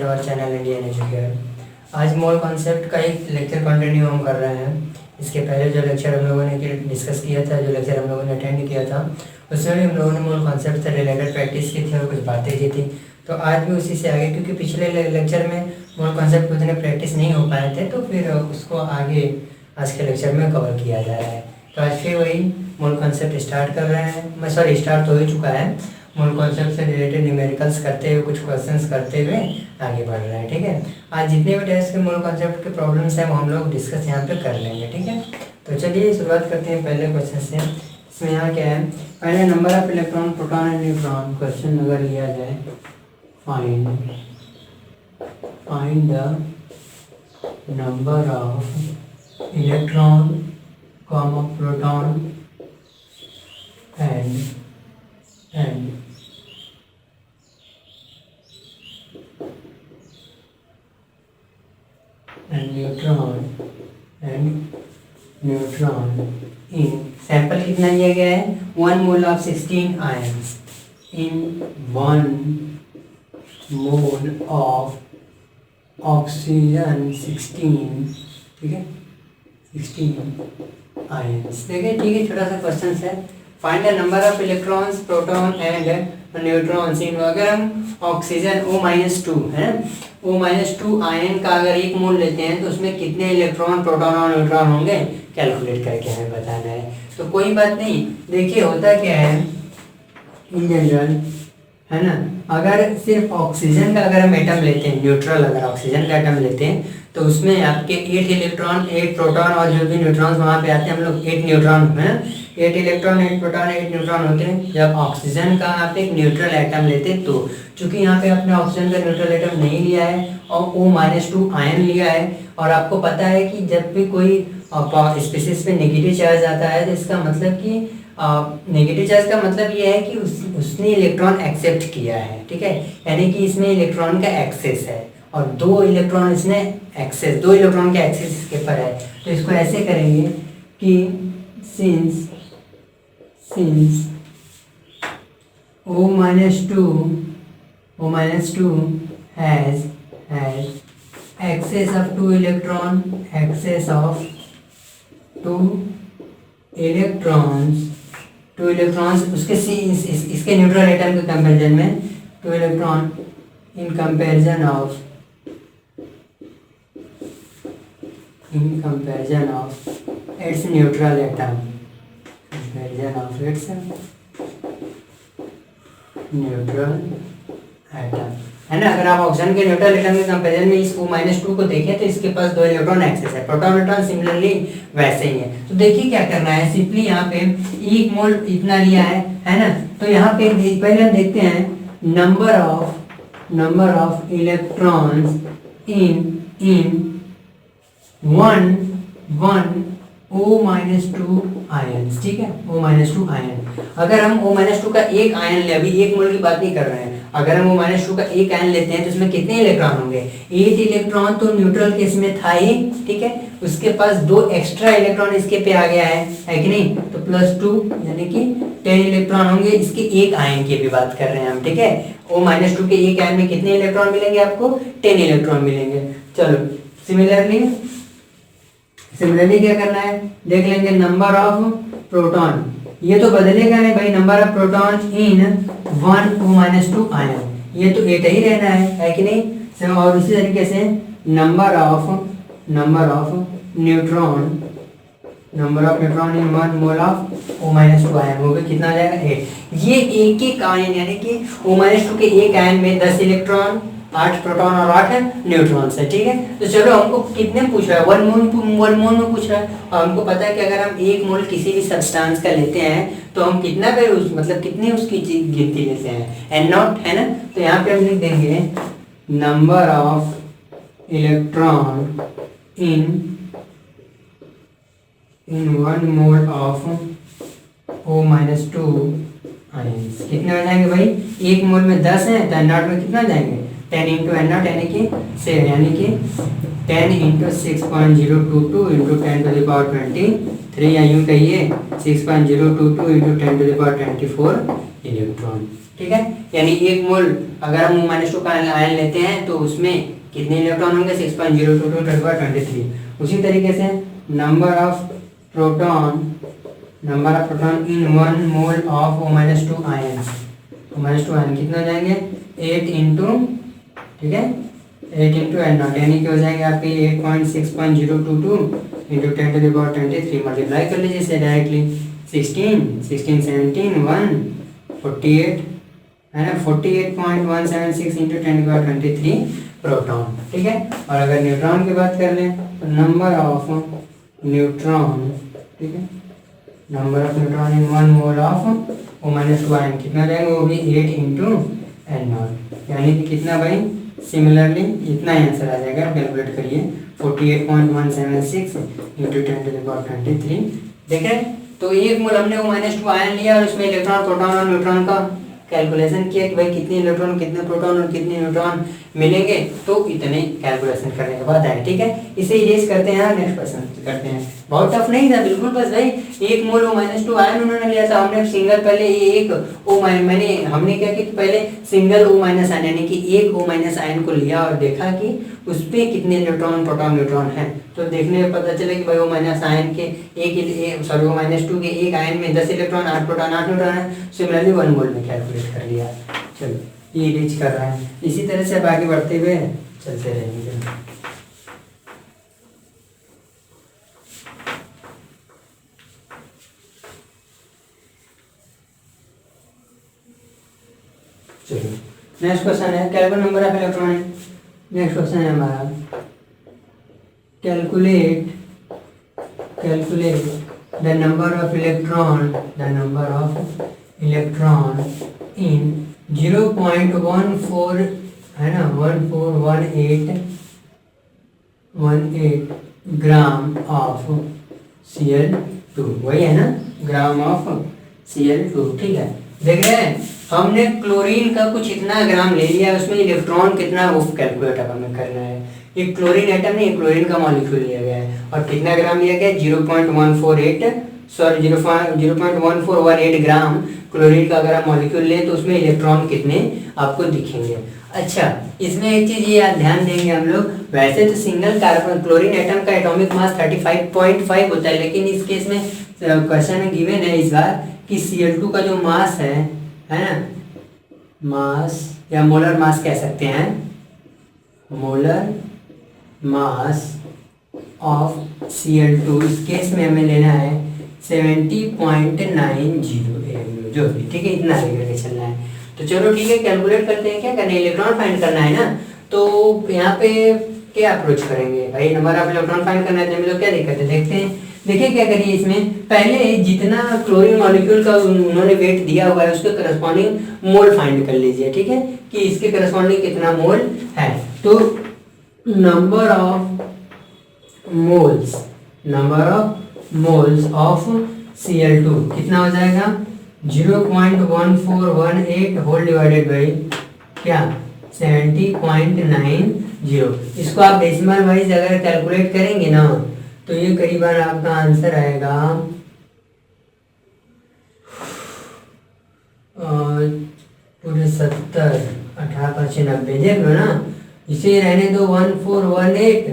Eight our channel Indian educator. आज mole concept का एक लेक्चर कंटिन्यू हम कर रहे हैं। इसके पहले जो लेक्चर हम लोगों ने डिस्कस किया था, जो लेक्चर हम लोगों ने अटेंड किया था, उसमें भी हम लोगों ने मोल कॉन्सेप्ट से रिलेटेड प्रैक्टिस की थी और कुछ बातें की थी। तो आज भी उसी से आगे, क्योंकि पिछले लेक्चर में मोल कॉन्सेप्ट उतने प्रैक्टिस नहीं हो पाए थे, तो फिर उसको आगे आज के लेक्चर में कवर किया जा रहा है। तो आज फिर वही मोल कॉन्सेप्ट स्टार्ट कर रहे हैं। स्टार्ट तो हो चुका है। मोल कॉन्सेप्ट से रिलेटेड न्यूमेरिकल्स करते हुए, कुछ क्वेश्चंस करते हुए आगे बढ़ रहे हैं। ठीक है, आज जितने भी टेस्ट के मोल कॉन्सेप्ट के प्रॉब्लम्स हैं वो हम लोग डिस्कस यहाँ पे कर लेंगे। ठीक है, तो चलिए शुरुआत करते हैं पहले क्वेश्चन से। इसमें यहाँ क्या है, पहले number of electron, proton and neutron question अगर लिया जाए, find the number of electron, proton and neutron in sample कितना लिया गया है, 1 mole of 16 ions in 1 mole of oxygen 16, ठीक है, 16 आयंस। देखिए, ठीक है, छोटा सा क्वेश्चन है। Find the number of electrons, proton and neutrons इन, अगर हम ऑक्सीजन O-2 है, O-2 आयन का अगर 1 मोल लेते हैं तो उसमें कितने इलेक्ट्रॉन, प्रोटॉन और न्यूट्रॉन होंगे, कैलकुलेट करके हमें बताना है। तो कोई बात नहीं, देखिए होता क्या है इन जनरल, है ना, अगर सिर्फ ऑक्सीजन का अगर हम एटम लेते हैं, न्यूट्रल अगर ऑक्सीजन का एटम लेते हैं, तो उसमें आपके 8 इलेक्ट्रॉन, 8 प्रोटॉन और जो भी न्यूट्रॉन्स वहाँ पे आते हैं, हम लोग 8 न्यूट्रॉन हैं, 8 इलेक्ट्रॉन, 8 प्रोटॉन, 8 न्यूट्रॉन होते हैं। जब ऑक्सीजन का आप एक न्यूट्रल एटम लेते हैं, तो चूंकि यहाँ पे आपने ऑक्सीजन का न्यूट्रल एटम नहीं लिया है और O-2 आयन लिया है, और आपको पता है कि जब भी कोई स्पीशीज पे नेगेटिव चार्ज आता है, तो इसका मतलब कि नेगेटिव चार्ज का मतलब ये है कि उसने इलेक्ट्रॉन एक्सेप्ट किया है। ठीक है, यानी कि इसमें इलेक्ट्रॉन का एक्सेस है और 2 इलेक्ट्रॉन इसने एक्सेस, 2 इलेक्ट्रॉन का एक्सेस इसके पर है। तो इसको ऐसे करेंगे कि since O-2 has excess of 2 electrons उसके इसके न्यूट्रल एटम के कंपैरिजन में 2 electron in comparison of its neutral atom, है ना। अगर आप ऑक्सीजन के न्यूट्रल एटम के कंपैरिजन में इस O-2 को देखें, तो इसके पास 2 इलेक्ट्रॉन एक्सेस है। प्रोटॉन न्यूट्रॉन सिमिलरली वैसे ही है। तो देखिए क्या करना है, सिंपली यहाँ पे 1 मोल इतना लिया है ना। तो यहाँ पे पहले हम देखते हैं number of electrons in 1 O-2 ion, ठीक है, O-2 आयन। अगर हम O-2 का 1 आयन ले, अभी 1 मोल की बात नहीं कर रहे हैं, अगर हम O-2 का 1 आयन लेते हैं तो इसमें कितने इलेक्ट्रॉन होंगे, 8 इलेक्ट्रॉन तो न्यूट्रल केस में था ही, ठीक है, उसके पास 2 एक्स्ट्रा इलेक्ट्रॉन इसके पे आ गया है कि नहीं, तो +2 यानी कि 10 इलेक्ट्रॉन होंगे। इसके 1 आयन की भी बात कर रहे हैं हम, ठीक है। O-2 के 1 आयन में कितने इलेक्ट्रॉन मिलेंगे आपको, 10 इलेक्ट्रॉन मिलेंगे। चलो, सिमिलरली क्या करना है, देख लेंगे नंबर ऑफ प्रोटॉन। ये तो बदलेगा नहीं भाई, number of proton in 1 O-2 ion, ये तो 8 ही रहना है कि नहीं। और उसी तरीके से number of neutron in 1 mole of O-2 ion, वो भी कितना आ जाएगा, 8। ये एक आयन, यानी कि O-2 के 1 आयन में 10 इलेक्ट्रॉन, 8 प्रोटॉन और 8 न्यूट्रॉन्स है। ठीक है, तो चलो हमको कितने पूछ रहा है, 1 मोल में पूछ रहा है, और हमको पता है कि अगर हम 1 मोल किसी भी सब्सटेंस का लेते हैं तो हम कितना पे मतलब कितनी उसकी गिनती लेते हैं, N0, है ना। तो यहाँ पे हम लिख देंगे number of electron in 1 mole of O-2 ions. कितने हो जाएंगे भाई, 1 मोल में 10 है, तो N0 में कितना जाएंगे, 10 × N0 यानी कि 10 × 6.022 × 10⁻23, या यूँ कहिए 6.022 × 10⁻24 इलेक्ट्रॉन। ठीक है, यानी एक मोल अगर हम -2 का आयन लेते हैं तो उसमें कितने इलेक्ट्रॉन होंगे 6.022 × 10⁻23। उसी तरीके से number of proton in 1 mole of O-2 ion, O-2 ion कितना हो जाएंगे 8 इंटू, ठीक है 8 इंटू N0, यानी कि हो जाएंगे आपके 8.6.022 इंटू 10⁻23। मल्टीप्लाई कर लीजिए इसे डायरेक्टली 16 17 1 48 है ना, 48.176 इंटू 10⁻23 प्रोटॉन, ठीक है। और अगर न्यूट्रॉन की बात कर लें तो नंबर ऑफ न्यूट्रॉन, ठीक है, number of neutron in 1 mole of O-2 ion कितना हो जाएगा, वो भी 8 इंटू N0, यानी कि कितना भाई, सिमिलरली इतना ही आंसर आ जाएगा। कैलकुलेट करिए 48.176 इंटू 10⁻23। देख रहे हैं, तो एक मोल हमने O-2 आयन लिया और उसमें इलेक्ट्रॉन, प्रोटॉन और न्यूट्रॉन का कैलकुलेशन किया कि भाई कितने इलेक्ट्रॉन, कितने प्रोटॉन और कितने न्यूट्रॉन मिलेंगे, तो इतने कैलकुलेशन करने के बाद आए, ठीक है। इसे इरेज करते हैं, नेक्स्ट क्वेश्चन करते हैं। बहुत टफ नहीं था बिल्कुल, बस भाई एक मोल O-2 आयन उन्होंने लिया था, हमने सिंगल पहले एक हमने क्या किया, पहले सिंगल O- आयन यानी कि एक O- आयन को लिया और देखा कि उस पर कितने इलेक्ट्रॉन, प्रोटॉन, न्यूट्रॉन है। तो देखने में पता चला कि भाई O- आयन के O-2 के एक आयन में 10 इलेक्ट्रॉन, 8 प्रोटॉन, 8 न्यूट्रॉन है। सिमिलरली 1 मोल में कैलकुलेट कर लिया। चलो ये रीच कर रहा है, इसी तरह से अब आगे बढ़ते हुए चलते रहेंगे। चलो नेक्स्ट क्वेश्चन है calculate number of electron. Next question है हमारा calculate the number of electron in 0.14 है ना 1418 ग्राम ऑफ Cl2, वही है ना, ग्राम ऑफ Cl2, ठीक है। देख रहे हैं, हमने क्लोरीन का कुछ इतना ग्राम ले लिया, उसमें इलेक्ट्रॉन कितना वो कैलकुलेट अब हमें करना है। ये क्लोरीन एटम नहीं, क्लोरीन का मॉलिक्यूल लिया गया है और कितना ग्राम लिया गया है 0.1418 ग्राम क्लोरीन का अगर आप मॉलिक्यूल लें तो उसमें इलेक्ट्रॉन कितने आपको दिखेंगे। अच्छा, इसमें एक चीज ये ध्यान देंगे हम लोग, वैसे तो सिंगल कार्बन क्लोरीन एटम का एटॉमिक मास 35.5 होता है, लेकिन इस केस में क्वेश्चन में गिवन है इस बार कि Cl2 का जो मास है ना, मास या मोलर मास कह सकते हैं, मोलर मास ऑफ Cl2 इस केस में हमें लेना है 70.90 जो भी, ठीक है, इतना लेकर चलना है। तो चलो ठीक है, कैलकुलेट करते हैं, क्या करना है, इलेक्ट्रॉन फाइंड करना है ना। तो यहाँ पे क्या अप्रोच करेंगे भाई, नंबर ऑफ इलेक्ट्रॉन फाइंड करना है, तो हम लोग क्या दिक्कत है देखते हैं। देखिए क्या करिए, इसमें पहले जितना क्लोरीन मॉलिक्यूल का उन्होंने वेट दिया हुआ है उसके करस्पॉन्डिंग मोल फाइंड कर लीजिए, ठीक है, कि इसके करस्पॉन्डिंग कितना मोल है। तो number of moles of Cl2 कितना हो जाएगा 0.1418 होल डिवाइडेड बाई क्या 70.90। इसको आप डेसिमल वाइज अगर कैलकुलेट करेंगे ना तो ये करीबन आपका आंसर आएगा पूरे 70 18/90। देख लो ना, इसे रहने दो 1418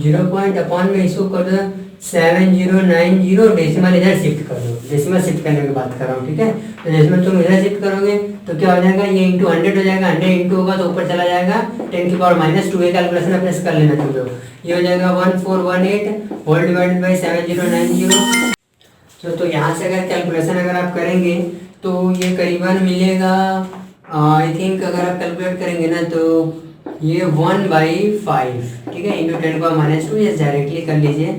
0 अपॉन में इसको कर दो 7090, डेसिमल इधर शिफ्ट कर दो, डेसिमल शिफ्ट करने की बात कर रहा हूँ, ठीक है। तो डेसिमल तुम इधर शिफ्ट करोगे तो क्या हो जाएगा, ये इंटू 100 हो जाएगा, 100 इंटू होगा तो ऊपर चला जाएगा 10⁻²। ये कैलकुलेशन अपने से कर लेना तुम लोग। ये हो जाएगा 1418 होल डिवाइडेड बाई 7090। तो यहाँ से अगर कैलकुलेशन अगर आप करेंगे तो ये करीबन मिलेगा, आई थिंक अगर आप कैलकुलेट करेंगे ना तो ये 1/5, ठीक है, इंटू 10⁻², ये डायरेक्टली कर लीजिए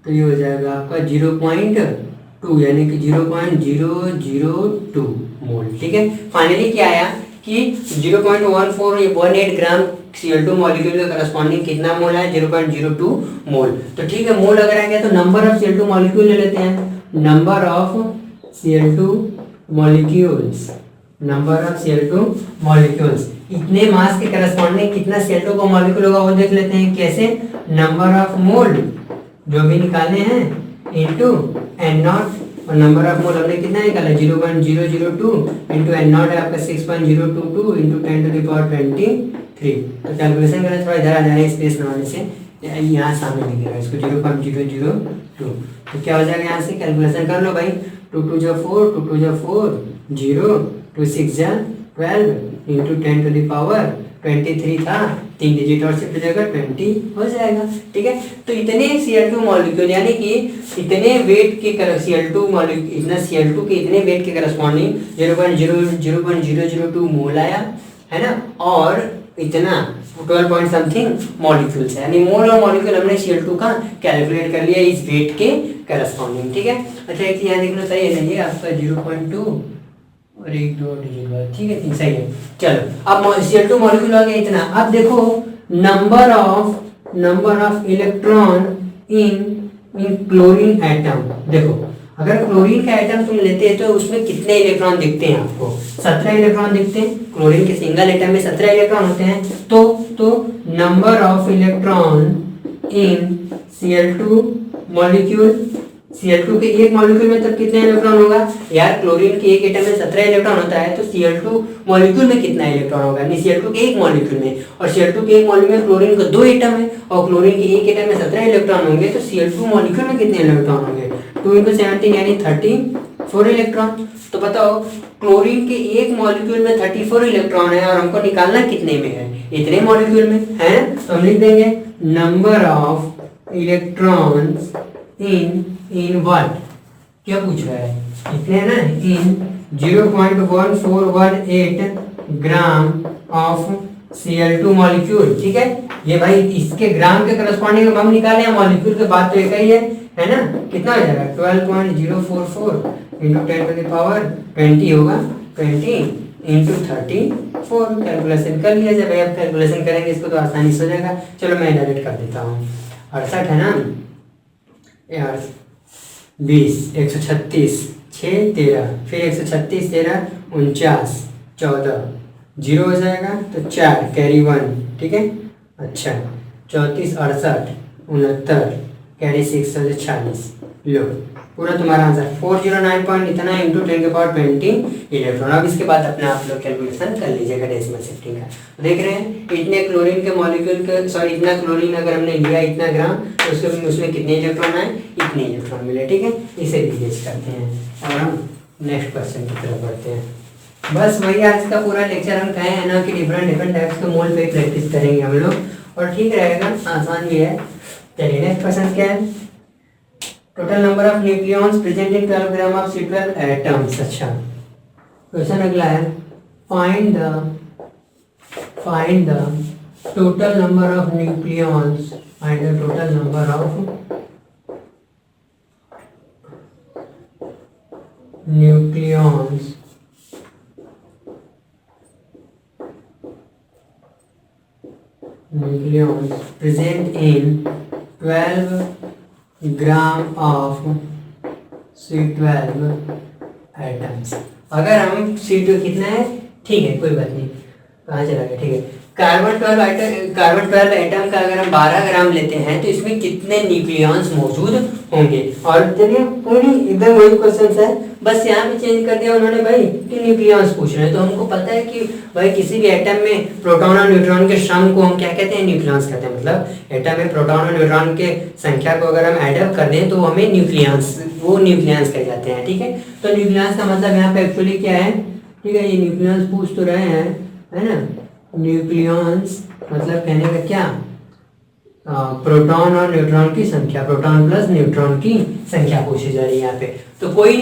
तो ये हो जाएगा आपका 0.2 यानी कि 0.002 मोल, ठीक है। फाइनली क्या आया कि 0.1418 ग्राम Cl2 मॉलिक्यूल का करस्पॉन्डिंग कितना मोल है 0.02 मोल। तो ठीक है, मोल अगर आएंगे तो नंबर ऑफ Cl2 मॉलिक्यूल ले लेते हैं, नंबर ऑफ Cl2 मॉलिक्यूल्स इतने मास के करस्पॉन्डिंग कितना Cl2 का मॉलिक्यूल होगा वो देख लेते हैं। कैसे, नंबर ऑफ मोल जो भी निकाले हैं इनटू N0 और नंबर ऑफ मोल हमने कितना निकाला 0.002 इंटू एन नॉट है आपका 6.022 इंटू 10⁻23। तो कैलकुलेशन करना थोड़ा इधर आ जा रहा है स्पेस ना होने से, यहाँ सामने लिखेगा इसको 0.002। तो क्या हो जाएगा यहाँ से कैलकुलेशन कर लो भाई, 2 2 जा 4 2 2 जा 4 0 2 6 जा 12 इंटू 10⁻23 था, 3 डिजिट और शिफ्ट हो जाएगा 20 हो जाएगा। ठीक है, तो इतने Cl2 मॉलिक्यूल यानी कि इतने वेट के Cl2 मॉलिक्यूल इतना Cl2 के इतने वेट के करस्पॉन्डिंग 0.002 मोल आया है ना, और इतना 12 पॉइंट समथिंग मॉलिक्यूल्स है, यानी मोल और मॉलिक्यूल हमने Cl2 का कैलकुलेट कर लिया इस वेट के करस्पॉन्डिंग। ठीक है, अच्छा एक यहाँ देखना सही है नहीं आपका 0.2 और 1 2 डिजिट बाद, ठीक है सही है। चलो अब Cl2 मॉलिक्यूल आ गया इतना। अब देखो number of electron in chlorine atom. देखो अगर क्लोरीन का एटम तुम लेते हैं तो उसमें कितने इलेक्ट्रॉन दिखते हैं आपको, 17 इलेक्ट्रॉन दिखते हैं। क्लोरीन के सिंगल एटम में 17 इलेक्ट्रॉन होते हैं। तो number of electron in Cl2 molecule, Cl2 के एक मॉलिक्यूल में तब कितने इलेक्ट्रॉन होगा यार, क्लोरीन के एक एटम में 17 इलेक्ट्रॉन होता है, तो Cl2 मॉलिक्यूल में कितना इलेक्ट्रॉन होगा, यानी Cl2 के एक मॉलिक्यूल में, और Cl2 के एक मॉलिक्यूल में क्लोरीन का 2 एटम है और क्लोरीन के एक एटम में 17 इलेक्ट्रॉन होंगे, तो Cl2 मॉलिक्यूल में कितने इलेक्ट्रॉन होंगे 2 × 17 यानी 34 इलेक्ट्रॉन। तो बताओ क्लोरीन के एक मॉलिक्यूल में 34 इलेक्ट्रॉन है और हमको निकालना कितने में है, इतने मॉलिक्यूल में है। तो हम लिख देंगे number of electrons in what, क्या पूछ रहा है इतने ना, इन 0.1418 ग्राम ऑफ Cl2 मॉलिक्यूल। ठीक है, ये भाई इसके ग्राम के करस्पॉन्डिंग हम निकाले हैं, मॉलिक्यूल के बाद तो एक ही है ना, कितना हो जाएगा 12.044 इंटू 10⁻20 होगा 20 इंटू 34। कैलकुलेशन कर लिया जब आप कैलकुलेशन करेंगे इसको तो आसानी से हो जाएगा। चलो मैं डायरेक्ट कर देता हूँ, 68 है ना यार, 20 136 6 13 फिर 136 13 49 14 0 हो जाएगा, तो 4 कैरी 1। ठीक है, अच्छा 34 68 69 कैरी 6 46। लो पूरा तुम्हारा आंसर 409 पॉइंट इतना इंटू 10⁻20 इलेक्ट्रॉन। अब इसके बाद अपने आप लोग कैलकुलेशन कर लीजिएगा डेसिमल शिफ्टिंग का। देख रहे हैं इतने क्लोरीन के मॉलिक्यूल के सॉरी इतना क्लोरीन अगर हमने लिया इतना ग्राम, तो उसमें कितने इलेक्ट्रॉन आए, इतने इलेक्ट्रॉन मिले। ठीक है, इसे रिलीज करते हैं और हम नेक्स्ट क्वेश्चन की तरफ बढ़ते हैं। बस वही आज का पूरा लेक्चर हम कहे हैं ना कि डिफरेंट टाइप्स के मोल पे प्रैक्टिस करेंगे हम लोग, और ठीक रहेगा, आसान भी है। चलिए नेक्स्ट क्वेश्चन क्या है, total number of nucleons present in 12 gram of C12 atoms. अच्छा क्वेश्चन अगला है, find the total number of nucleons, find the total number of nucleons present in 12 gram of C12 atoms. अगर हम C2 कितना है, ठीक है कोई बात नहीं, कहाँ चला गया, ठीक है, कार्बन 12 एटम का अगर हम 12 ग्राम लेते हैं तो इसमें कितने न्यूक्लियॉन्स मौजूद होंगे। और चलिए कोई नहीं, एकदम वही क्वेश्चन है, बस यहाँ पे चेंज कर दिया उन्होंने भाई कि न्यूक्लियॉन्स पूछ रहे हैं। तो हमको पता है कि भाई किसी भी एटम में प्रोटॉन और न्यूट्रॉन के सम को हम क्या कहते हैं, न्यूक्लियॉन्स कहते हैं। मतलब एटम में प्रोटॉन और न्यूट्रॉन के संख्या को अगर हम एडअप कर दें तो हमें न्यूक्लियॉन्स कह जाते हैं। ठीक है, तो न्यूक्लियॉन्स का मतलब यहाँ पे एक्चुअली क्या है, ठीक है, ये न्यूक्लियॉन्स पूछ तो रहे हैं, है ना, न्यूक्लियॉन्स मतलब कहने का क्या, प्रोटॉन और न्यूट्रॉन की संख्या, प्रोटॉन प्लस न्यूट्रॉन की संख्या पूछी जा रही है यहाँ पे। तो कोई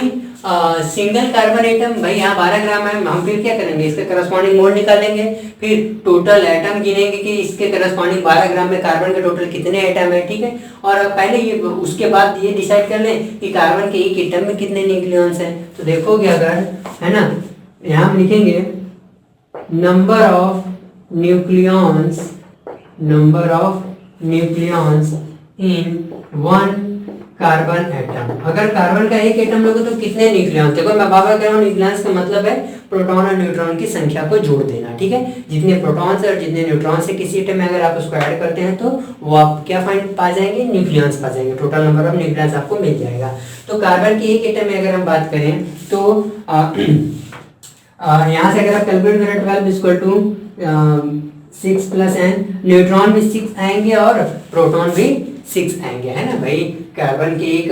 सिंगल कार्बन एटम भाई यहाँ 12 ग्राम है, हम फिर क्या करेंगे, इसके करस्पॉन्डिंग मोल निकालेंगे, फिर टोटल एटम गिनेंगे कि इसके करस्पॉन्डिंग 12 ग्राम में कार्बन के टोटल कितने एटम है। ठीक है, और पहले ये उसके बाद ये डिसाइड कर लें कि कार्बन के एक एटम में कितने न्यूक्लियॉन्स हैं। तो देखोगे अगर, है ना, यहाँ हम लिखेंगे number of nucleons in 1 carbon atom. अगर कार्बन का एक एटम लोगे तो कितने न्यूक्लियॉन्स, देखो मैं बाबा कह रहा हूँ न्यूक्लियॉन्स का मतलब है प्रोटॉन और न्यूट्रॉन की संख्या को जोड़ देना, ठीक है। जितने प्रोटॉन्स और जितने न्यूट्रॉन्स है किसी एटम में अगर आप उसको ऐड करते हैं तो वो आप क्या फाइंड पा जाएंगे, न्यूक्लियॉन्स पा जाएंगे, टोटल नंबर ऑफ न्यूक्लियॉन्स आपको मिल जाएगा। तो कार्बन की एक एटम में अगर हम बात करें तो यहाँ से अगर आप कैलकुलेट करें 12 equal to 6 plus n, neutron भी 6 आएंगे और प्रोटॉन भी 6 आएंगे, है ना भाई। कार्बन के एक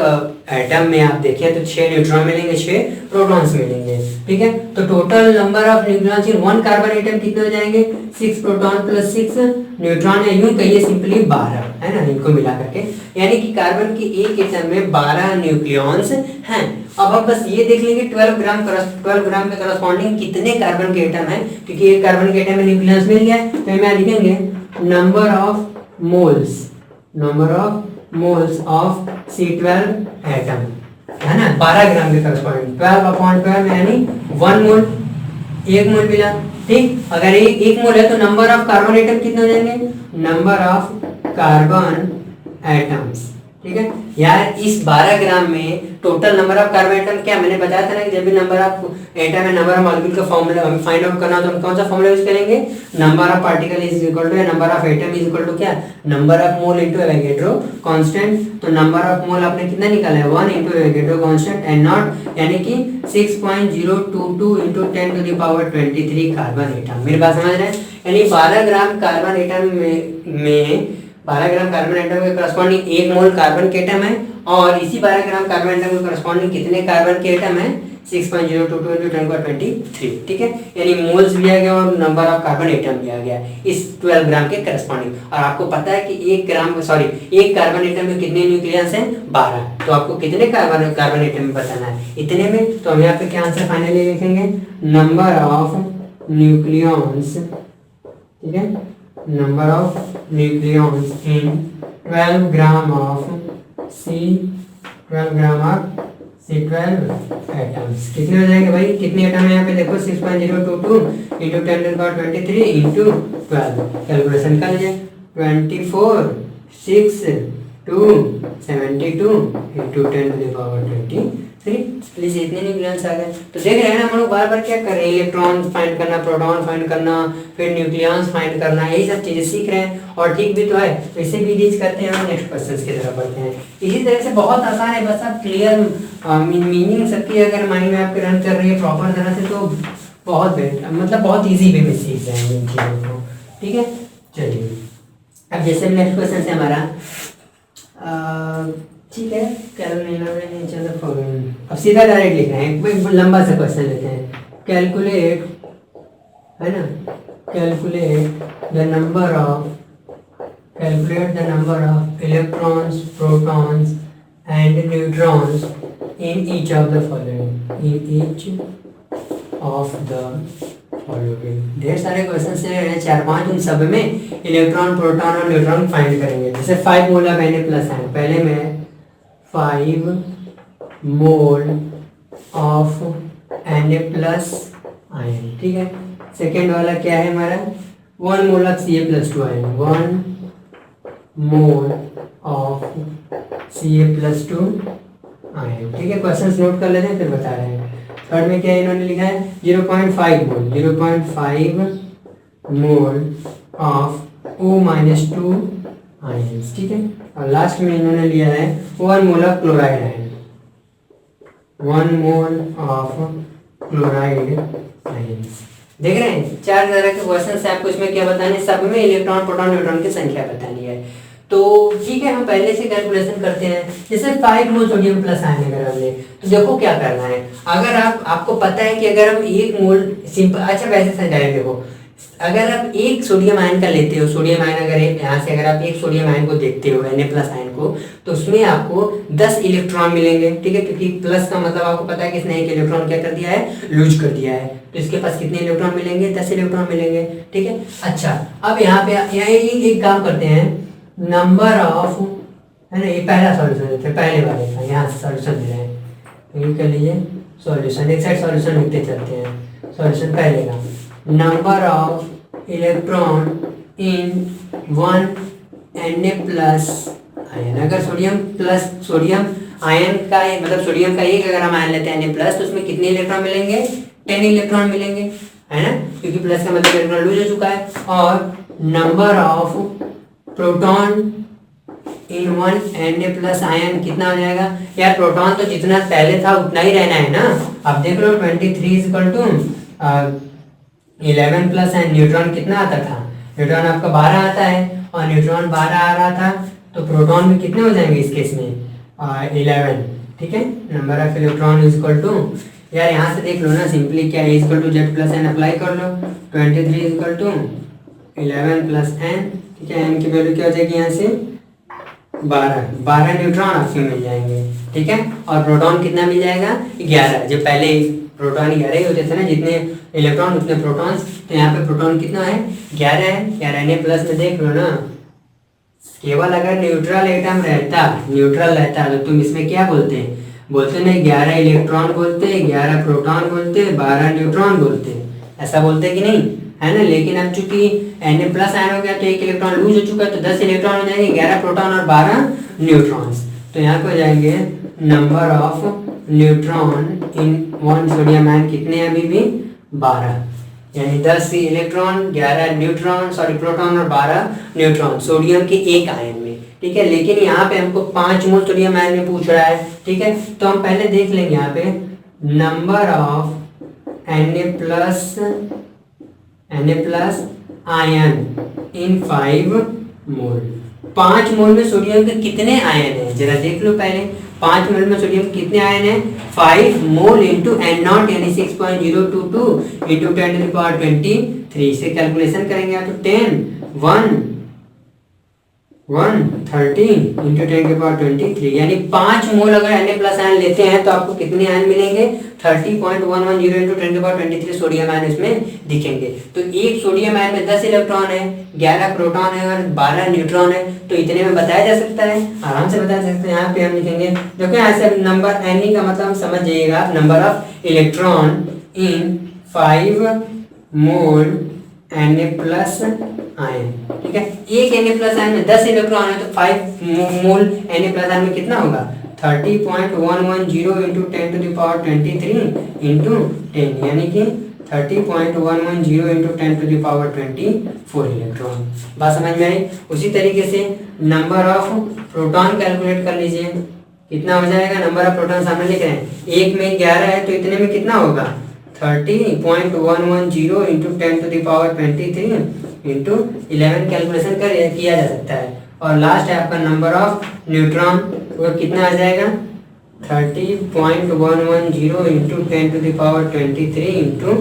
एटम में आप देखिए तो 6 न्यूट्रॉन मिलेंगे, 6 प्रोटॉन्स मिलेंगे, ठीक है। तो total number of nucleons in one carbon atom कितने हो जाएंगे, 6 प्रोटॉन प्लस 6 न्यूट्रॉन, या यूं कहिए सिंपली 12, है ना, इनको मिला करके। यानी कि कार्बन के एक एटम में 12 न्यूक्लियॉन्स हैं। अब हम बस ये देख लेंगे 12 ग्राम के करस्पॉन्डिंग कितने कार्बन के एटम है, क्योंकि एक कार्बन के एटम में न्यूक्लियस मिल गया है, तो हम लिखेंगे number of moles of C12 atom, है ना, 12 ग्राम के करस्पॉन्डिंग 12/12 यानी 1 मोल, 1 मोल मिला, ठीक। अगर एक मोल है तो नंबर ऑफ कार्बन एटम कितने हो जाएंगे, नंबर ऑफ कार्बन एटम्स, ठीक है यार। इस 12 ग्राम में total number of carbon atom क्या, मैंने बताया था ना कि जब भी नंबर ऑफ एटम है, नंबर ऑफ मॉलिक्यूल का फॉर्मूला हमें फाइंड आउट करना हो तो हम कौन सा फॉर्मूला यूज करेंगे, number of particle is equal to number of atom is equal to क्या, number of mole into Avogadro constant. तो नंबर ऑफ मोल आपने कितना निकाला है, 1 into Avogadro constant N not, यानी कि 6.022 into 10 to the power 23 carbon atom. मेरी बात समझ रहे हैं, यानी 12 ग्राम कार्बन एटम में 12 ग्राम कार्बन एटम के करस्पॉन्डिंग 1 मोल कार्बन के एटम है, और इसी 12 ग्राम कार्बन एटम के करस्पॉन्डिंग कितने कार्बन के एटम है, 6.022 into 10 to 23, ठीक है। यानी मोल्स भी आ गया और नंबर ऑफ कार्बन एटम भी आ गया इस 12 ग्राम के करस्पॉन्डिंग। और आपको पता है कि एक कार्बन एटम में कितने न्यूक्लियस हैं, 12। तो आपको कितने कार्बन एटम में बताना है, इतने में। तो हम यहाँ पे क्या आंसर फाइनली लिखेंगे, नंबर ऑफ न्यूक्लियॉन्स, ठीक है, number of nucleons in 12 gram of C12 atoms कितने हो जाएंगे भाई, कितने एटम है यहाँ पे देखो, 6.022 into 10 to the power 23 into 12, calculation कर लीजिए, 24 6 2 72 into 10 to the power 23। Please इतने न्यूक्लियस आ गए। तो देख रहे हैं ना हम लोग बार बार क्या कर रहे हैं, इलेक्ट्रॉन फाइंड करना, प्रोटॉन फाइंड करना, फिर न्यूक्लियस फाइंड करना, यही सब चीजें सीख रहे हैं और ठीक भी तो है। तो इसे भी डीज करते हैं और नेक्स्ट क्वेश्चंस की तरफ बढ़ते हैं। इसी तरह से बहुत आसान है, बस आप क्लियर मीनिंग सबकी अगर माइंड में आपके रन कर रही है प्रॉपर तरह से तो बहुत बेटर, मतलब बहुत ईजी वे में सीख जाएंगे इन चीज़ों को, ठीक है। चलिए अब जैसे नेक्स्ट क्वेश्चन है हमारा, ठीक है, अब सीधा डायरेक्ट लिख रहे हैं, एक लंबा सा क्वेश्चन लेते हैं। कैलकुलेट, है ना, calculate the number of electrons, protons and neutrons in each of the following, ढेर सारे क्वेश्चन हैं, 4-5, उन सब में इलेक्ट्रॉन, प्रोटॉन और न्यूट्रॉन फाइंड करेंगे। जैसे 5 मोल ऑफ Na प्लस है, पहले में 5 mole of Na plus ion, ठीक है। सेकेंड वाला क्या है हमारा, 1 mole of Ca plus 2 ion, 1 mole of Ca plus 2 ion, ठीक है। क्वेश्चंस नोट कर लेते हैं फिर बता रहे हैं। थर्ड में क्या इन्होंने लिखा है, 0.5 मोल ऑफ O-2 आयन्स, ठीक है। और लास्ट में इन्होंने लिया है 1 mole of chloride ion, 1 mole of chloride ions. देख रहे हैं 4 तरह के क्वेश्चन है, आपको इसमें क्या बताने, सब में इलेक्ट्रॉन, प्रोटॉन, न्यूट्रॉन की संख्या बतानी है। तो ठीक है, हम पहले से कैलकुलेशन करते हैं। जैसे 5 मोल सोडियम प्लस आयन अगर हमने, तो देखो क्या करना है। अगर आपको पता है कि अगर हम 1 मोल सिंपल, अच्छा वैसे समझाएं, देखो अगर आप एक सोडियम आयन का लेते हो, सोडियम आयन अगर यहाँ से अगर आप एक सोडियम आयन को देखते हो, Na प्लस आयन को, तो उसमें आपको 10 इलेक्ट्रॉन मिलेंगे, ठीक है, क्योंकि प्लस का मतलब आपको पता है कि इसने एक इलेक्ट्रॉन क्या कर दिया है, लूज कर दिया है। तो इसके पास कितने इलेक्ट्रॉन मिलेंगे, 10 इलेक्ट्रॉन मिलेंगे, ठीक है। अच्छा अब यहाँ पे एक काम करते हैं, नंबर ऑफ, है ना, ये पहला सॉल्यूशन देते हैं, पहले वाले का यहाँ से सॉल्यूशन दे रहे हैं, ये कर लीजिए सॉल्यूशन, एक साइड सॉल्यूशन लिखते चलते हैं। सॉल्यूशन पहले का, number of electron in 1 Na plus ion. अगर सोडियम आयन का मतलब सोडियम का एक अगर हम आयन लेते हैं Na प्लस, तो उसमें कितने इलेक्ट्रॉन मिलेंगे, 10 इलेक्ट्रॉन मिलेंगे, है ना, क्योंकि प्लस का मतलब इलेक्ट्रॉन लूज हो चुका है। और number of proton in one Na+ ion कितना हो जाएगा यार? प्रोटॉन तो जितना पहले था उतना ही रहना है ना। अब देख लो 23 = 11+ एंड न्यूट्रॉन कितना आता था? न्यूट्रॉन आपका 12 आता है और न्यूट्रॉन 12 आ रहा था, तो प्रोटॉन में कितने हो जाएंगे इस केस में? 11, ठीक है। Number of electron is equal to, यार यहाँ से देख लो ना, सिंपली क्या है, इक्वल टू Z+N अप्लाई कर लो। 23 = 11+N, ठीक है। N की वैल्यू क्या हो जाएगी यहाँ से? 12 न्यूट्रॉन आपको मिल जाएंगे, ठीक है। और प्रोटॉन कितना मिल जाएगा? 11। जो पहले प्रोटॉन 11 ही होते थे ना, जितने इलेक्ट्रॉन उतने प्रोटॉन्स, तो यहाँ पे प्रोटॉन कितना है? 11 है। यार Na+ में देख लो ना, केवल अगर न्यूट्रल एटम रहता, न्यूट्रल रहता, तो तुम इसमें क्या बोलते? बोलते नहीं 11 इलेक्ट्रॉन बोलते, 11 प्रोटॉन बोलते, 12 न्यूट्रॉन बोलते, ऐसा बोलते कि नहीं, है ना। लेकिन अब चूंकि Na+ आयन हो गया तो एक इलेक्ट्रॉन लूज हो चुका है, तो 10 इलेक्ट्रॉन हो जाएंगे, 11 प्रोटॉन और 12 न्यूट्रॉन्स। तो यहाँ पे हो जाएंगे number of neutron in one sodium ion कितने हैं अभी भी? 12, यानी 10 इलेक्ट्रॉन, 11 न्यूट्रॉन, सॉरी प्रोटॉन और 12 न्यूट्रॉन सोडियम के एक आयन में, ठीक है। लेकिन यहाँ पे हमको 5 मोल सोडियम आयन में पूछ रहा है, ठीक है। तो हम पहले देख लेंगे यहाँ पे नंबर ऑफ Na+ आयन इन 5 मोल। 5 मोल में सोडियम के कितने आयन हैं जरा देख लो पहले। 5 मोल में सोडियम कितने आयन हैं? 5 मोल इंटू N0, यानी 6.022 इंटू 10⁻23 से कैलकुलेशन करेंगे आप, तो 113 इंटू 10⁻23, यानी 5 मोल अगर Na+ आयन लेते हैं तो आपको कितने आयन मिलेंगे? 30.110 इंटू 10⁻23 सोडियम आयन इसमें दिखेंगे। तो एक सोडियम आयन में 10 इलेक्ट्रॉन है, 11 प्रोटॉन है और 12 न्यूट्रॉन है, तो इतने में बताया जा सकता है, आराम से बता सकते हैं। यहाँ पे हम लिखेंगे, देखो यहाँ से नंबर Na का मतलब समझ जाइएगा, number of electron in 5 mole Na+ ion, ठीक है। एक Na+ आयन में 10 इलेक्ट्रॉन है, तो 5 मोल Na+ आयन में कितना होगा? 30.110 इंटू 10⁻23 इंटू 10, यानी कि 30.110 इंटू 10⁻24 इलेक्ट्रॉन। बात समझ में आई? उसी तरीके से नंबर ऑफ प्रोटॉन कैलकुलेट कर लीजिए, कितना हो जाएगा? नंबर ऑफ प्रोटॉन सामने लिख रहे हैं, एक में 11 है, तो इतने में कितना होगा? 30.110 इंटू 10⁻23 इंटू 11 कैलकुलेशन किया जा सकता है। और लास्ट है आपका नंबर ऑफ न्यूट्रॉन, वो कितना आ जाएगा? 30.110 इंटू 10⁻23 इंटू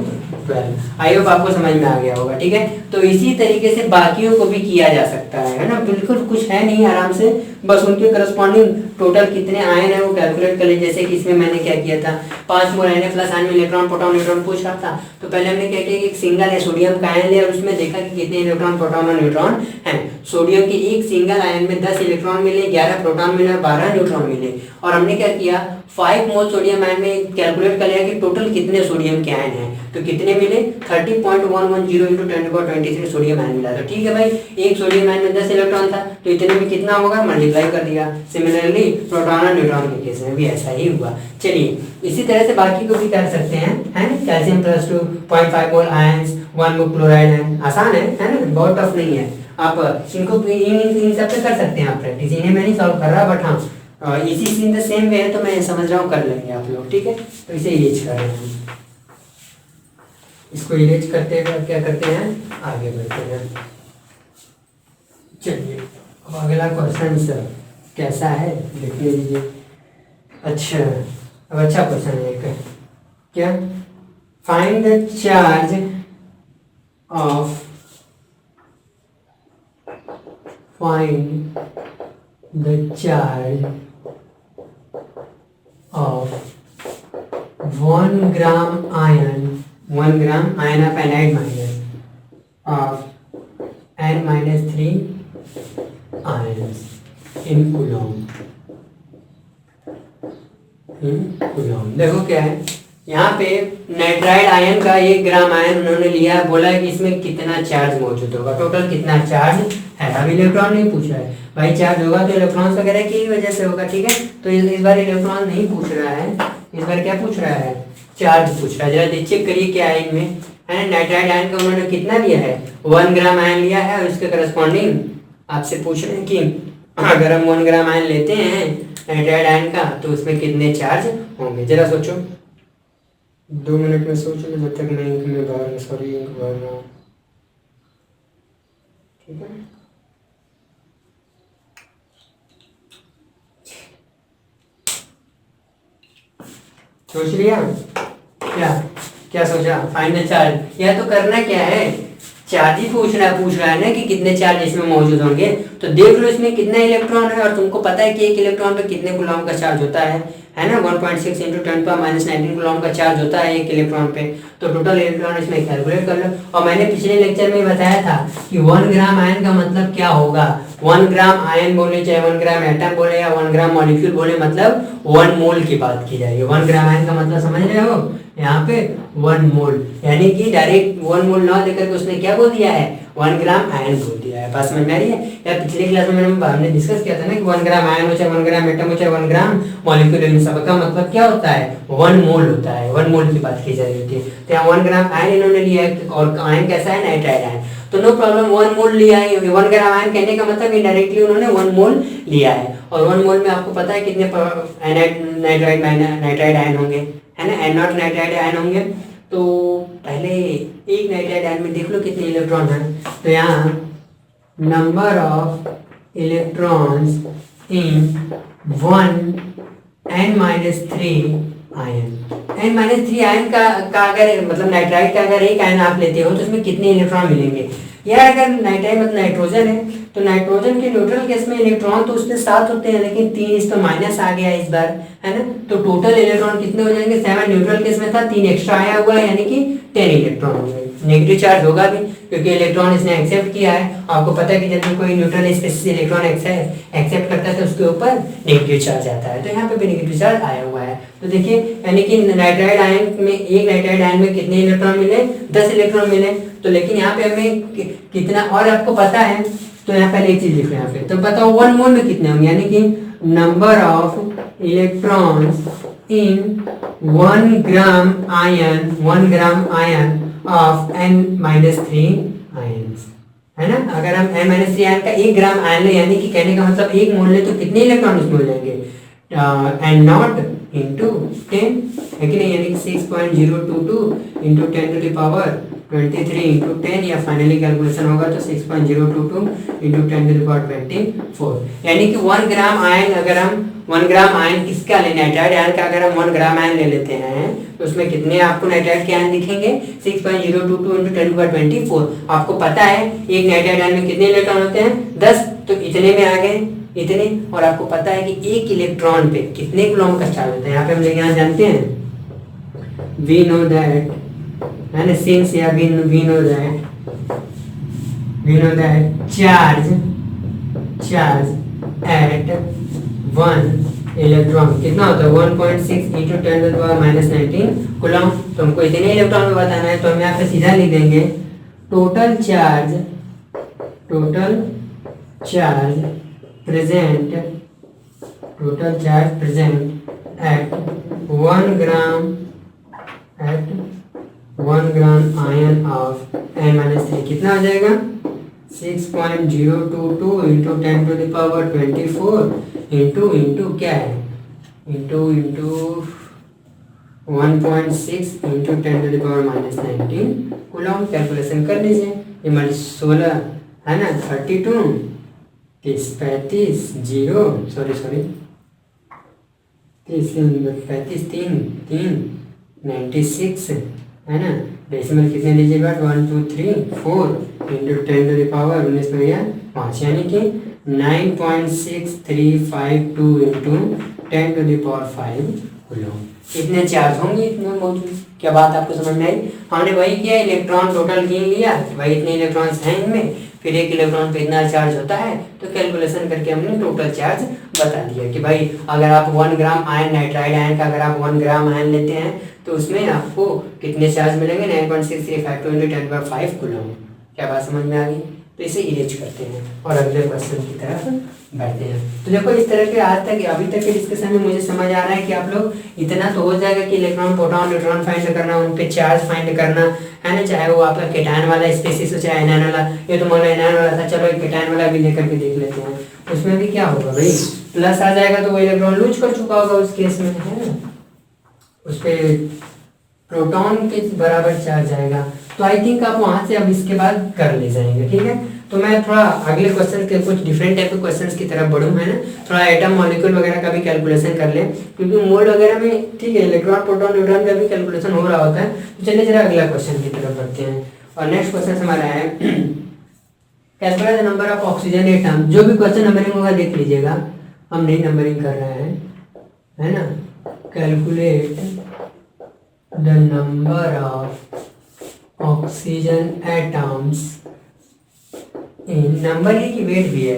12। आई होप आपको समझ में आ गया होगा, ठीक है। तो इसी तरीके से बाकियों को भी किया जा सकता है ना, बिल्कुल कुछ है नहीं, आराम से बस उनके करस्पॉन्डिंग टोटल कितने आयन है वो कैलकुलेट कर लीजिए। जैसे कि इसमें मैंने क्या किया था, 5 मोल Na+ आयन में इलेक्ट्रॉन प्रोटॉन न्यूट्रॉन पूछ रहा था, तो पहले हमने क्या किया कि एक सिंगल है सोडियम का आयन लिया और उसमें देखा कि कितने इलेक्ट्रॉन प्रोटॉन और न्यूट्रॉन हैं। सोडियम के एक सिंगल आयन में 10 इलेक्ट्रॉन मिले, 11 प्रोटॉन मिले और 12 न्यूट्रॉन मिले। और हमने क्या किया, 5 मोल सोडियम आयन में कैलकुलेट कर लिया कि टोटल कितने सोडियम के आयन हैं, तो कितने मिले? 30.110 इंटू 10⁻23 सोडियम आयन मिला। तो ठीक है भाई, एक सोडियम आयन में 10 इलेक्ट्रॉन था, तो इतने में कितना होगा? मल्टीप्लाई कर दिया। सिमिलरली प्रोटॉन और न्यूट्रॉन के केस में भी ऐसा ही हुआ। चलिए इसी तरह से बाकी को भी कर सकते हैं, है ना। कैल्शियम +2 0.5 मोल आयंस, 1 मोल क्लोराइड आयन, आसान है ना, बहुत टफ नहीं है। आप इनको इन सब पे कर सकते हैं आप प्रैक्टिस, इन्हें मैं नहीं सॉल्व कर रहा, बट हाँ इसी इन द सेम वे है, तो मैं समझ रहा हूँ कर लेंगे आप लोग, ठीक है। तो इसे इरेज कर रहे हैं, इसको इरेज करते हैं, क्या करते हैं, आगे बढ़ते हैं। चलिए अब अगला क्वेश्चन सर कैसा है देख लीजिए। अच्छा, अब अच्छा क्वेश्चन है एक, क्या, find the charge of, find the charge of 1 gram ion, 1 gram ion of एनाइड minus of N-3 ions in coulomb. देखो क्या है, यहाँ पे नाइट्राइड आयन का 1 ग्राम आयन उन्होंने लिया, बोला है कि इसमें कितना चार्ज मौजूद होगा, टोटल कितना चार्ज है। अब इलेक्ट्रॉन नहीं पूछ रहा है भाई, चार्ज होगा तो इलेक्ट्रॉन्स वगैरह की वजह से होगा, ठीक है। तो इस बार इलेक्ट्रॉन नहीं पूछ रहा है, इस बार क्या पूछ रहा है, चार्ज पूछ रहा है, जरा चेक करिए क्या है इनमें, है ना। नाइट्राइड आयन का उन्होंने कितना लिया है, 1 ग्राम आयन लिया है, और इसके करस्पॉन्डिंग आपसे पूछ रहे हैं कि अगर हम 1 ग्राम आयन लेते हैं नाइट्राइड आयन का तो उसमें कितने चार्ज होंगे। जरा सोचो, 2 मिनट में सोच लो जब तक मैं इंक भर रहा हूँ, ठीक है। सोच लिया क्या, क्या सोचा, फाइनल चार्ज। या तो करना क्या है, चार्ज ही पूछ रहा है ना कि कितने चार्ज इसमें मौजूद होंगे, तो देख लो इसमें कितना इलेक्ट्रॉन है, और तुमको पता है कि एक इलेक्ट्रॉन पे कितने कूलम का चार्ज होता है ना। 1.6 × 10⁻⁹ कूलम का चार्ज होता है एक इलेक्ट्रॉन पे। तो टोटल इलेक्ट्रॉन इसमें कैलकुलेट कर लो। और मैंने पिछले लेक्चर में बताया था कि 1 ग्राम आयन का मतलब क्या होगा। 1 ग्राम आयन बोले, चाहे 1 ग्राम एटम बोले या 1 ग्राम मॉलिक्यूल बोले, मतलब 1 मोल की बात की जाएगी। 1 ग्राम आयन का मतलब समझ रहे हो, यहाँ पे 1 मोल, यानी कि डायरेक्ट 1 मोल ना देकर के उसने क्या बोल दिया है, 1 ग्राम आयन बोल दिया है। बात समझ में आ रही है। या पिछले क्लास में हमने डिस्कस किया था ना कि 1 ग्राम आयन हो, चाहे 1 ग्राम एटम हो, चाहे 1 ग्राम मॉलिक्यूल, इन सब का मतलब क्या होता है, 1 मोल होता है। 1 मोल की बात की जा रही थी। तो यहाँ 1 ग्राम आयन इन्होंने लिया है, और आयन कैसा है, नाइट्राइड आयन। तो नो प्रॉब्लम, 1 मोल लिया है। 1 ग्राम आयन कहने का मतलब इनडायरेक्टली उन्होंने 1 मोल लिया है। और 1 मोल में आपको पता है कितने नाइट्राइड आयन होंगे, है ना, N0 नाइट्राइड आयन होंगे। तो पहले एक नाइट्राइड आयन में देख लो कितने इलेक्ट्रॉन हैं। तो यहाँ number of electrons in 1n-3 ion. n-3 ion का अगर मतलब नाइट्राइड का अगर एक आयन आप लेते हो तो उसमें कितने इलेक्ट्रॉन मिलेंगे। या अगर नाइट्राइड मतलब नाइट्रोजन है, तो नाइट्रोजन के न्यूट्रल गैस में इलेक्ट्रॉन तो उसमें 7 होते हैं, लेकिन 3 इस तो माइनस आ गया इस बार, है ना। तो टोटल इलेक्ट्रॉन कितने हो जाएंगे, 7 न्यूट्रल केस में था, 3 एक्स्ट्रा आया हुआ है, यानी कि 10 इलेक्ट्रॉन होंगे। नेगेटिव चार्ज होगा भी, क्योंकि इलेक्ट्रॉन इसने एक्सेप्ट किया है। आपको पता है कि जब भी कोई न्यूट्रल स्पीशीज इलेक्ट्रॉन एक्सेप्ट करता है तो उसके ऊपर नेगेटिव चार्ज आता है। तो यहाँ पे भी नेगेटिव चार्ज आया हुआ है। तो देखिए, यानी कि नाइट्राइड आयन में, एक नाइट्राइड आयन में कितने इलेक्ट्रॉन मिले, 10 इलेक्ट्रॉन मिले। तो लेकिन यहाँ पे हमें कितना, और आपको पता है, तो यहाँ पहले एक चीज लिखो यहाँ पे, तो बताओ 1 मोल में कितने होंगे, यानी कि number of electrons in 1 gram ion of n-3 ions, है ना। अगर हम n-3 आयन का 1 ग्राम आयन ले, यानी कि कहने का मतलब 1 मोल ले, तो कितने इलेक्ट्रॉन उसमें हो जाएंगे, N0 × 10, है कि नहीं, यानी कि 6.022 × 10⁻23 × 10, या फाइनली कैलकुलेशन होगा तो 6.022 × 10⁻24, यानी कि 1 ग्राम आयन, अगर हम 1 ग्राम आयन किसका ले, नाइट्राइड आयन का अगर हम 1 ग्राम आयन ले लेते हैं तो उसमें कितने आपको नाइट्राइड के आयन दिखेंगे, 6.022 × 10⁻24। आपको पता है एक नाइट्राइड आयन में कितने इलेक्ट्रॉन होते हैं, 10, तो इतने में आ गए, इतने। और आपको पता है कि एक इलेक्ट्रॉन पे कितने कूलम का चार्ज होता है, यहाँ पे हम लोग यहाँ जानते हैं, वी नो दैट, है ना, सिंस या we know that charge at 1 electron कितना होता है, 1.6 × 10⁻⁻19 कूलम। तो हमको इतने इलेक्ट्रॉन में बताना है, तो हम यहाँ पे सीधा लिख देंगे total charge present at 1 gram ion of n-3 कितना हो जाएगा, 6.022 × 10⁻24 इंटू क्या है, इंटू 1.6 × 10⁻⁻19 कूलम। कैलकुलेशन कर लीजिए, ये हमारी 16 है ना, 32 35 0 सॉरी 35 3 96, है ना। डेसिमल कितने लीजिएगा, 1 2 3 4 × 10⁻⁻19, यानी कि 9.6352 × 10⁻5 कूलम। कितने चार्ज होंगे इतने मौजूद। क्या बात आपको समझ में आई। हमने वही किया, इलेक्ट्रॉन टोटल गिन लिया, भाई इतने इलेक्ट्रॉन्स हैं इनमें, फिर एक इलेक्ट्रॉन पे इतना चार्ज होता है, तो कैलकुलेशन करके हमने टोटल चार्ज बता दिया कि भाई अगर आप 1 ग्राम आयन, नाइट्राइड आयन का अगर आप 1 ग्राम आयन लेते हैं तो उसमें आपको कितने चार्ज मिलेंगे, 9.6352 × 10⁻5 कूलम। क्या बात समझ में आ गई। तो इसे इरेज करते हैं और अगले क्वेश्चन की तरफ बढ़ते हैं। तो देखो इस तरह के आज तक अभी तक के डिस्कशन में मुझे समझ आ रहा है कि आप लोग इतना तो हो जाएगा कि इलेक्ट्रॉन प्रोटॉन न्यूट्रॉन फाइंड करना, उन पे चार्ज फाइंड करना है ना, चाहे वो आपका केटायन वाला स्पेसिस हो चाहे एनायन वाला। ये तो मान लो एनायन वाला था, चलो केटायन वाला भी लेकर के देख लेते हैं। उसमें भी क्या होगा भाई, प्लस आ जाएगा तो वो इलेक्ट्रॉन लूज कर चुका होगा उस केस में, है ना, उस पर प्रोटॉन के बराबर चार्ज आएगा। तो आई थिंक आप वहां से अब इसके बाद कर ले जाएंगे, ठीक है। तो मैं थोड़ा अगले क्वेश्चन के कुछ डिफरेंट टाइप के क्वेश्चंस की तरफ बढ़ूँ, है ना, थोड़ा एटम मॉलिक्यूल वगैरह का भी कैलकुलेशन कर ले, क्योंकि मोल वगैरह में ठीक है इलेक्ट्रॉन प्रोटॉन न्यूट्रॉन का भी कैलकुलेशन हो रहा होता है। तो चलिए जरा अगला क्वेश्चन की तरफ बढ़ते हैं। और नेक्स्ट क्वेश्चन हमारा है calculate the number of oxygen atom. जो भी क्वेश्चन नंबरिंग होगा देख लीजिएगा, हम नहीं नंबरिंग कर रहे हैं, है ना। Calculate the number of oxygen atoms in, number है कि वेट भी है,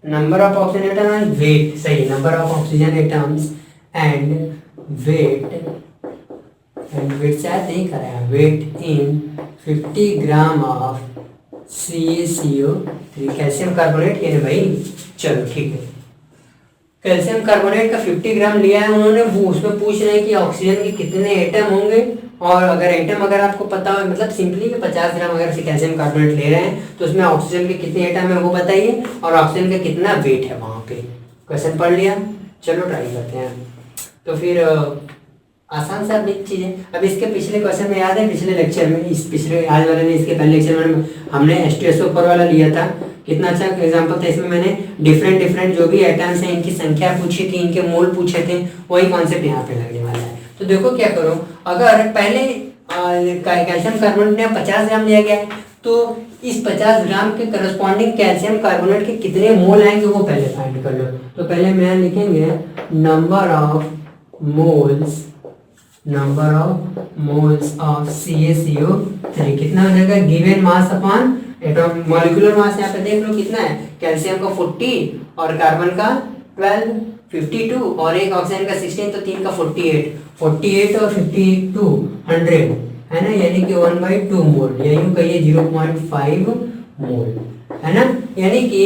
number of oxygen atom and weight, सही, number of oxygen atoms and weight, and weight शायद नहीं कराया, weight in 50 gram of CaCO3 calcium carbonate के भाई। चलो ठीक है, कैल्शियम कार्बोनेट का 50 ग्राम लिया है उन्होंने। वो उसमें पूछ रहे हैं कि ऑक्सीजन के कितने एटम होंगे, और अगर एटम अगर आपको पता हो, मतलब सिंपली कि 50 ग्राम अगर कैल्शियम कार्बोनेट ले रहे हैं तो उसमें ऑक्सीजन के कितने एटम है वो बताइए, और ऑक्सीजन का कितना वेट है वहाँ पे। क्वेश्चन पढ़ लिया, चलो ट्राई करते हैं। तो फिर आसान सा बिग चीज़ है। अब इसके पिछले क्वेश्चन में याद है, पिछले लेक्चर में, इस पिछले आज वाले में, इसके पहले लेक्चर में हमने H2SO4 वाला लिया था। कितना अच्छा एग्जांपल था। इसमें मैंने डिफरेंट जो भी एटम्स हैं इनकी संख्या पूछी थी, इनके मोल पूछे थे, वही कॉन्सेप्ट यहाँ पे लगने वाला है। तो देखो क्या करो, अगर पहले कैल्शियम कार्बोनेट ने 50 ग्राम लिया गया है, तो इस 50 ग्राम के करस्पॉन्डिंग कैल्शियम कार्बोनेट के कितने मोल आएंगे वो पहले फाइंड कर लो। तो पहले मैं लिखेंगे number of moles of CaCO3 कितना हो जाएगा, given mass upon atom molecular mass. यहाँ पे देख लो कितना है, कैल्शियम का 40 और कार्बन का 12 52 और एक ऑक्सीजन का 16, तो 3 का 48 और 52 100 है ना, यानी कि 1/2 मोल, या यूं कहिए 0.5 मोल, है ना। यानी कि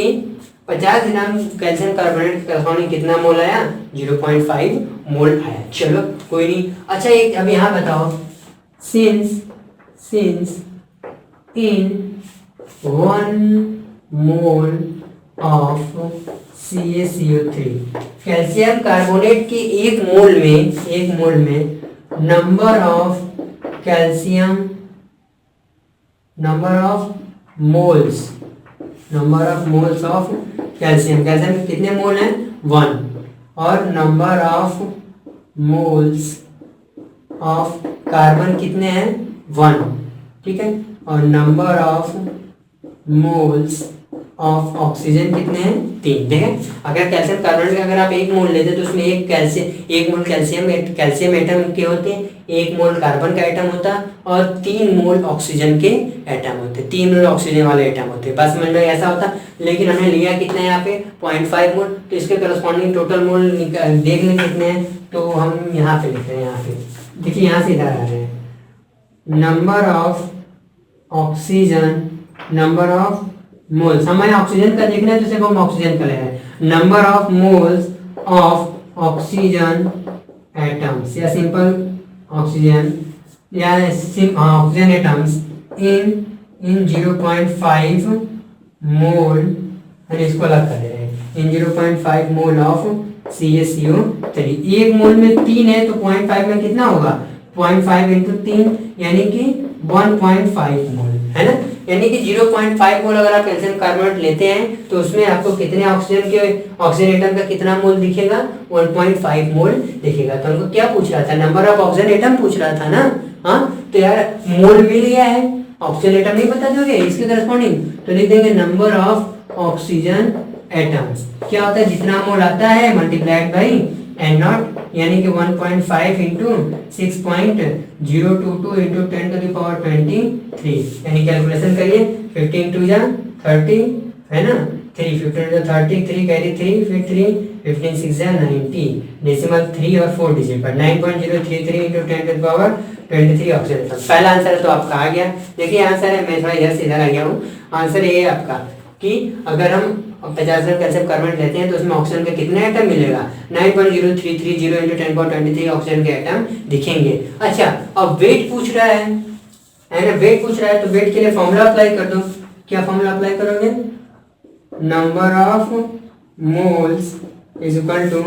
50 ग्राम कैल्शियम कार्बोनेट का कितना मोल आया, 0.5 मोल आया। चलो कोई नहीं। अच्छा एक अब यहाँ बताओ, since in 1 mole of CaCO3 calcium carbonate के एक मोल में number of moles of calcium के कितने मोल हैं, 1, और number of moles of carbon कितने हैं, 1, ठीक है, और number of moles of oxygen कितने हैं, 3। देखें अगर कैल्शियम कार्बोनेट का अगर आप 1 मोल लेते तो उसमें एक मोल कैल्शियम एटम के होते, 1 मोल कार्बन का एटम होता, और 3 मोल ऑक्सीजन के एटम होते, 3 मोल ऑक्सीजन वाले एटम होते, बस मान लो ऐसा होता। लेकिन हमने लिया कितना है यहाँ पे 0.5 मोल, तो इसके करस्पॉन्डिंग टोटल मोल देख लें कितने हैं। तो हम यहाँ पे लिख रहे हैं, यहाँ पे देखिए, यहाँ से इधर आ रहे हैं, number of oxygen, number of moles, हमें ऑक्सीजन का देखना है तो सिर्फ हम ऑक्सीजन का ले रहे हैं, number of moles of oxygen atoms, या सिंपल ऑक्सीजन, या ऑक्सीजन एटम्स इन 0.5 मोल, हम इसको अलग कर दे रहे हैं, इन 0.5 मोल ऑफ CaCO3। 1 मोल में 3 है तो 0.5 में कितना होगा, 0.5 इंटू 3 यानी कि 1.5 मोल, है ना। यानी कि 0.5 मोल अगर आप कैल्शियम कार्बोनेट लेते हैं तो उसमें आपको कितने ऑक्सीजन एटम का कितना मोल दिखेगा, 1.5 मोल दिखेगा। तो हमको क्या पूछ रहा था, नंबर ऑफ ऑक्सीजन एटम पूछ रहा था ना। हाँ तो यार मोल मिल गया है, ऑक्सीजन एटम नहीं बता दोगे इसके करस्पॉन्डिंग, तो लिख देंगे नंबर ऑफ ऑक्सीजन एटम्स। क्या होता है, जितना मोल आता है मल्टीप्लाइड बाई N0, यानी कि 1.5 इंटू 6.022 इंटू 10⁻23, यानी कैलकुलेशन करिए, 15 2 30 है ना, 3 15 30 3 कैरी 3 फिर 3 15 6 90, डेसिमल 3 और 4 डिजिट पर 9.033 इंटू 10⁻23 ऑक्सीजन। पहला आंसर है तो आपका आ गया। देखिए आंसर है, मैं थोड़ा इधर से इधर आ गया हूँ। आंसर ये है आपका कि अगर हम और 50 ग्राम कैल्शियम कार्बोनेट लेते हैं तो उसमें ऑक्सीजन का कितने एटम मिलेगा 9.0330 × 1023 ऑक्सीजन के एटम दिखेंगे। अच्छा अब वेट पूछ रहा है ना, वेट पूछ रहा है तो वेट के लिए फॉर्मूला अप्लाई कर दो। क्या फॉर्मूला अप्लाई करोगे, number of moles is equal to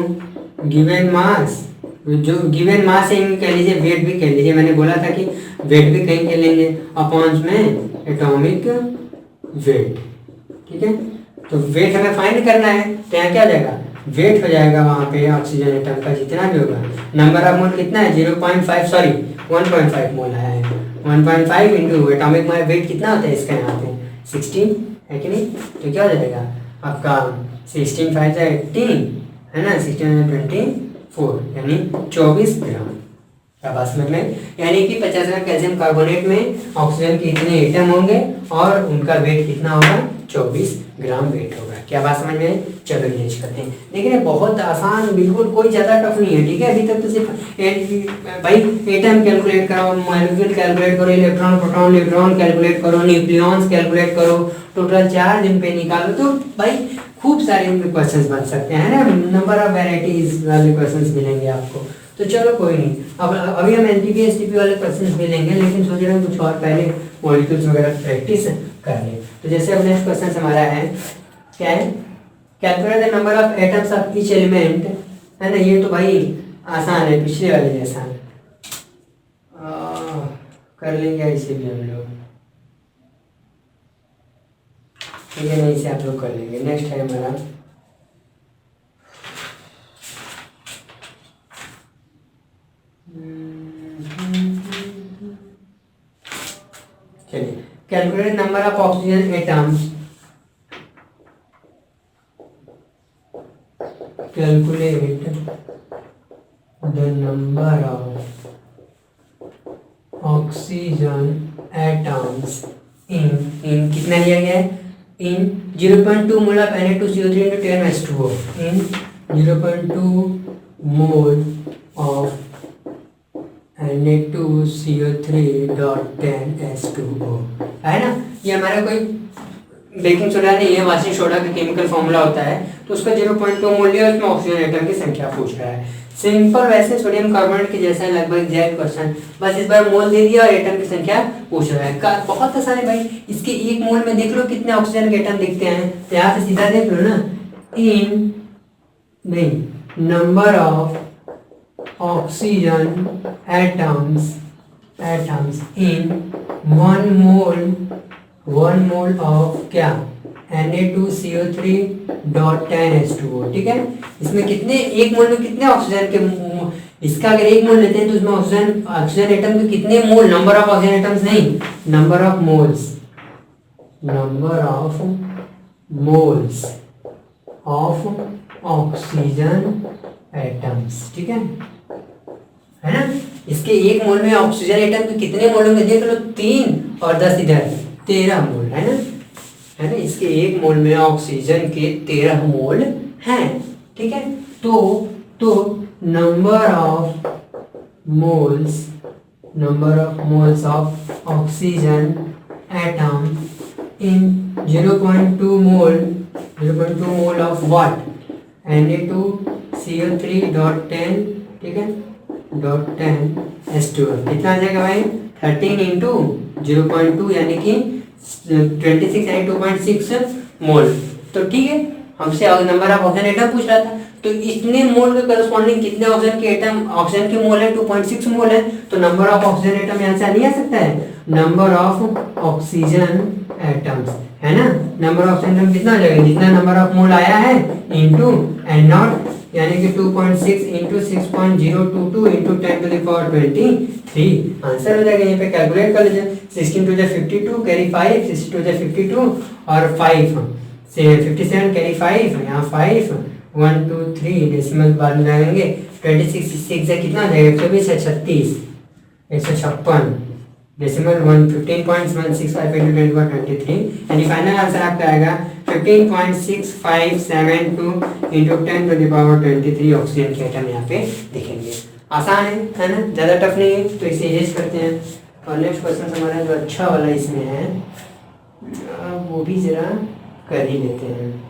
given mass, जो गिवन मास है कह लीजिए, वेट भी कह लीजिए, मैंने बोला था कि वेट भी कहीं कह लेंगे, अपॉन में एटॉमिक वेट। ठीक है, तो वेट हमें फाइंड करना है तो यहाँ क्या हो जाएगा, वेट हो जाएगा वहाँ पे ऑक्सीजन एटम का जितना भी होगा, नंबर ऑफ मोल कितना है 0.5 सॉरी 1.5 मोल आया है, 1.5 इंटू एटॉमिक वेट कितना होता है इसका यहाँ पे 16 है कि नहीं, तो क्या हो जाएगा आपका 16 5 18 है ना, 16 24 यानी 24 ग्राम। क्या बात समझ में, यानी कि 50 ग्राम कैल्शियम कार्बोनेट में ऑक्सीजन के इतने एटम होंगे और उनका वेट कितना होगा 24 ग्राम वेट होगा। क्या बात समझ में, चलो ये करते हैं। लेकिन ये बहुत आसान, बिल्कुल कोई ज़्यादा टफ नहीं है। ठीक है, अभी तक तो सिर्फ भाई एटम कैलकुलेट करो, मॉलिक्यूल कैलकुलेट करो, इलेक्ट्रॉन प्रोटॉन न्यूट्रॉन कैलकुलेट करो, न्यूक्लियॉन्स कैलकुलेट करो, टोटल चार्ज इन पे निकालो, तो भाई खूब सारे इनमें क्वेश्चंस बन सकते हैं ना, नंबर ऑफ वेराइटीज वाले क्वेश्चंस मिलेंगे आपको। तो चलो कोई नहीं, अब अभी हम एनटीपी एसटीपी वाले क्वेश्चंस भी लेंगे, लेकिन सोच रहे हैं कुछ और पहले मॉलिक्यूल्स वगैरह प्रैक्टिस कर लें। तो जैसे अब नेक्स्ट क्वेश्चन हमारा है, क्या है, calculate the number of atoms of each element, है ना, ये तो भाई आसान है, पिछले वाले जैसा कर लेंगे इसे भी हम लोग, ठीक है, नहीं इसे आप लोग कर लेंगे। नेक्स्ट है हमारा चलिए, calculate number of oxygen atoms, calculate the number of oxygen atoms इन कितना लिया गया है, इन 0.2 mole of Na2CO3 into 10H2O, in 0.2 mole of Na2CO3.10H2O, है ना। ये हमारा कोई बेकिंग सोडा नहीं है, वाशिंग सोडा का केमिकल फॉर्मूला होता है, तो उसका 0.2 मोल लिया, उसमें ऑक्सीजन एटम की संख्या पूछ रहा है। सिंपल वैसे सोडियम कार्बोनेट के जैसा है लगभग एग्जैक्ट क्वेश्चन, बस इस बार मोल दे दिया और एटम की संख्या पूछ रहा है। बहुत आसान है भाई, इसके एक मोल में देख लो कितने ऑक्सीजन के एटम दिखते हैं, तो यहाँ से सीधा देख लो ना, इन नहीं number of oxygen atoms in 1 mole of क्या Na2CO3.10H2O। ठीक है, इसमें कितने, एक मोल में कितने ऑक्सीजन के, इसका अगर एक मोल लेते हैं तो उसमें ऑक्सीजन एटम के कितने मोल, नंबर ऑफ ऑक्सीजन एटम्स नहीं, number of moles of oxygen atoms. ठीक है ना, इसके एक मोल में ऑक्सीजन एटम के कितने मोल होंगे देख लो, 3 और 10 इधर 13 मोल, है ना, इसके एक मोल में ऑक्सीजन के 13 मोल हैं। ठीक है, तो number of moles of oxygen atom in 0.2 mole of what Na2CO3.10, ठीक है, .10H2O कितना आ जाएगा भाई 13 इंटू 0.2 यानी कि 26 यानी 2.6 मोल। तो ठीक है, हमसे नंबर ऑफ ऑक्सीजन एटम पूछ रहा था, तो इतने मोल के करस्पॉन्डिंग कितने ऑक्सीजन के एटम, ऑक्सीजन के मोल है 2.6 मोल है, तो नंबर ऑफ ऑक्सीजन एटम यहाँ से नहीं आ सकता है, नंबर ऑफ ऑक्सीजन एटम्स, है ना, नंबर ऑफ ऑक्सीजन एटम कितना हो जाएगा, जितना नंबर ऑफ मोल आया है इंटू एन नॉट यानी कि 2.6 इंटू 6.022 इंटू 10⁻23 आंसर हो जाएगा। यहाँ पे कैलकुलेट कर लीजिए, 16 टू 52 कैरी 5, 60 टू 52 और 5 से 57 कैरी 5, यहाँ 5 1 2 3 डेसिमल बाद में लगाएंगे, 26 से कितना हो जाएगा 120 है 36 156 डेसिमल 15.165 into 10⁻23 यानी फाइनल आंसर आपका आएगा 15.6572 into 10⁻23 ऑक्सीजन के एटम यहाँ पे दिखेंगे। आसान है ना, ज़्यादा टफ नहीं है, तो इसे यूज करते हैं। और नेक्स्ट क्वेश्चन हमारा जो अच्छा वाला इसमें है वो भी जरा कर ही लेते हैं।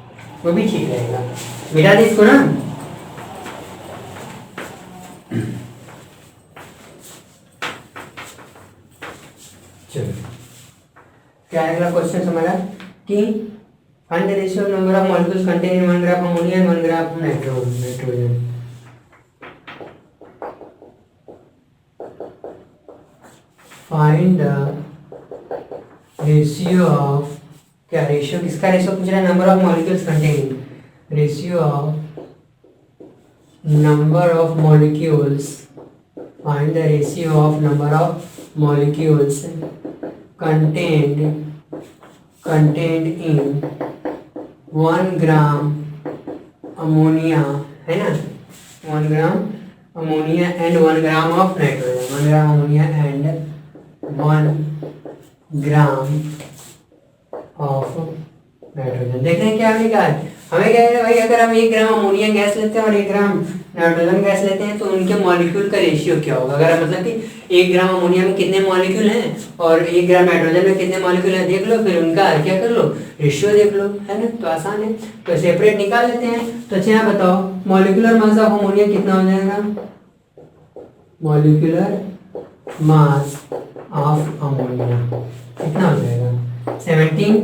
वो भी ठीक रहेगा। मिटा दे इसको ना। चलो क्या अगला क्वेश्चन हमारा कि find the ratio of number of molecules contain in 1 gram ammonia and 1 gram nitrogen. Find the ratio of, क्या रेशियो, किसका रेशियो पूछ रहा है? Number of molecules contain, ratio of number of molecules, find the ratio of number of molecules contained in 1 gram ammonia, है ना, 1 gram ammonia and 1 gram of nitrogen, 1 gram ammonia and 1 gram of nitrogen. देखते हैं क्या हमें कहा है। हमें क्या है भाई, अगर हम 1 ग्राम अमोनिया गैस लेते हैं और 1 ग्राम नाइट्रोजन गैस लेते हैं तो उनके मॉलिक्यूल का रेशियो क्या होगा। अगर मतलब कि 1 ग्राम अमोनिया में कितने मॉलिक्यूल हैं और 1 ग्राम नाइट्रोजन में कितने मॉलिक्यूल हैं, देख लो, फिर उनका क्या कर लो, रेशियो देख लो, है ना। तो आसान है, तो सेपरेट निकाल लेते हैं। तो अच्छा बताओ, मॉलिक्यूलर मास ऑफ अमोनिया कितना हो जाएगा? मॉलिक्यूलर मास ऑफ अमोनिया कितना हो जाएगा? 17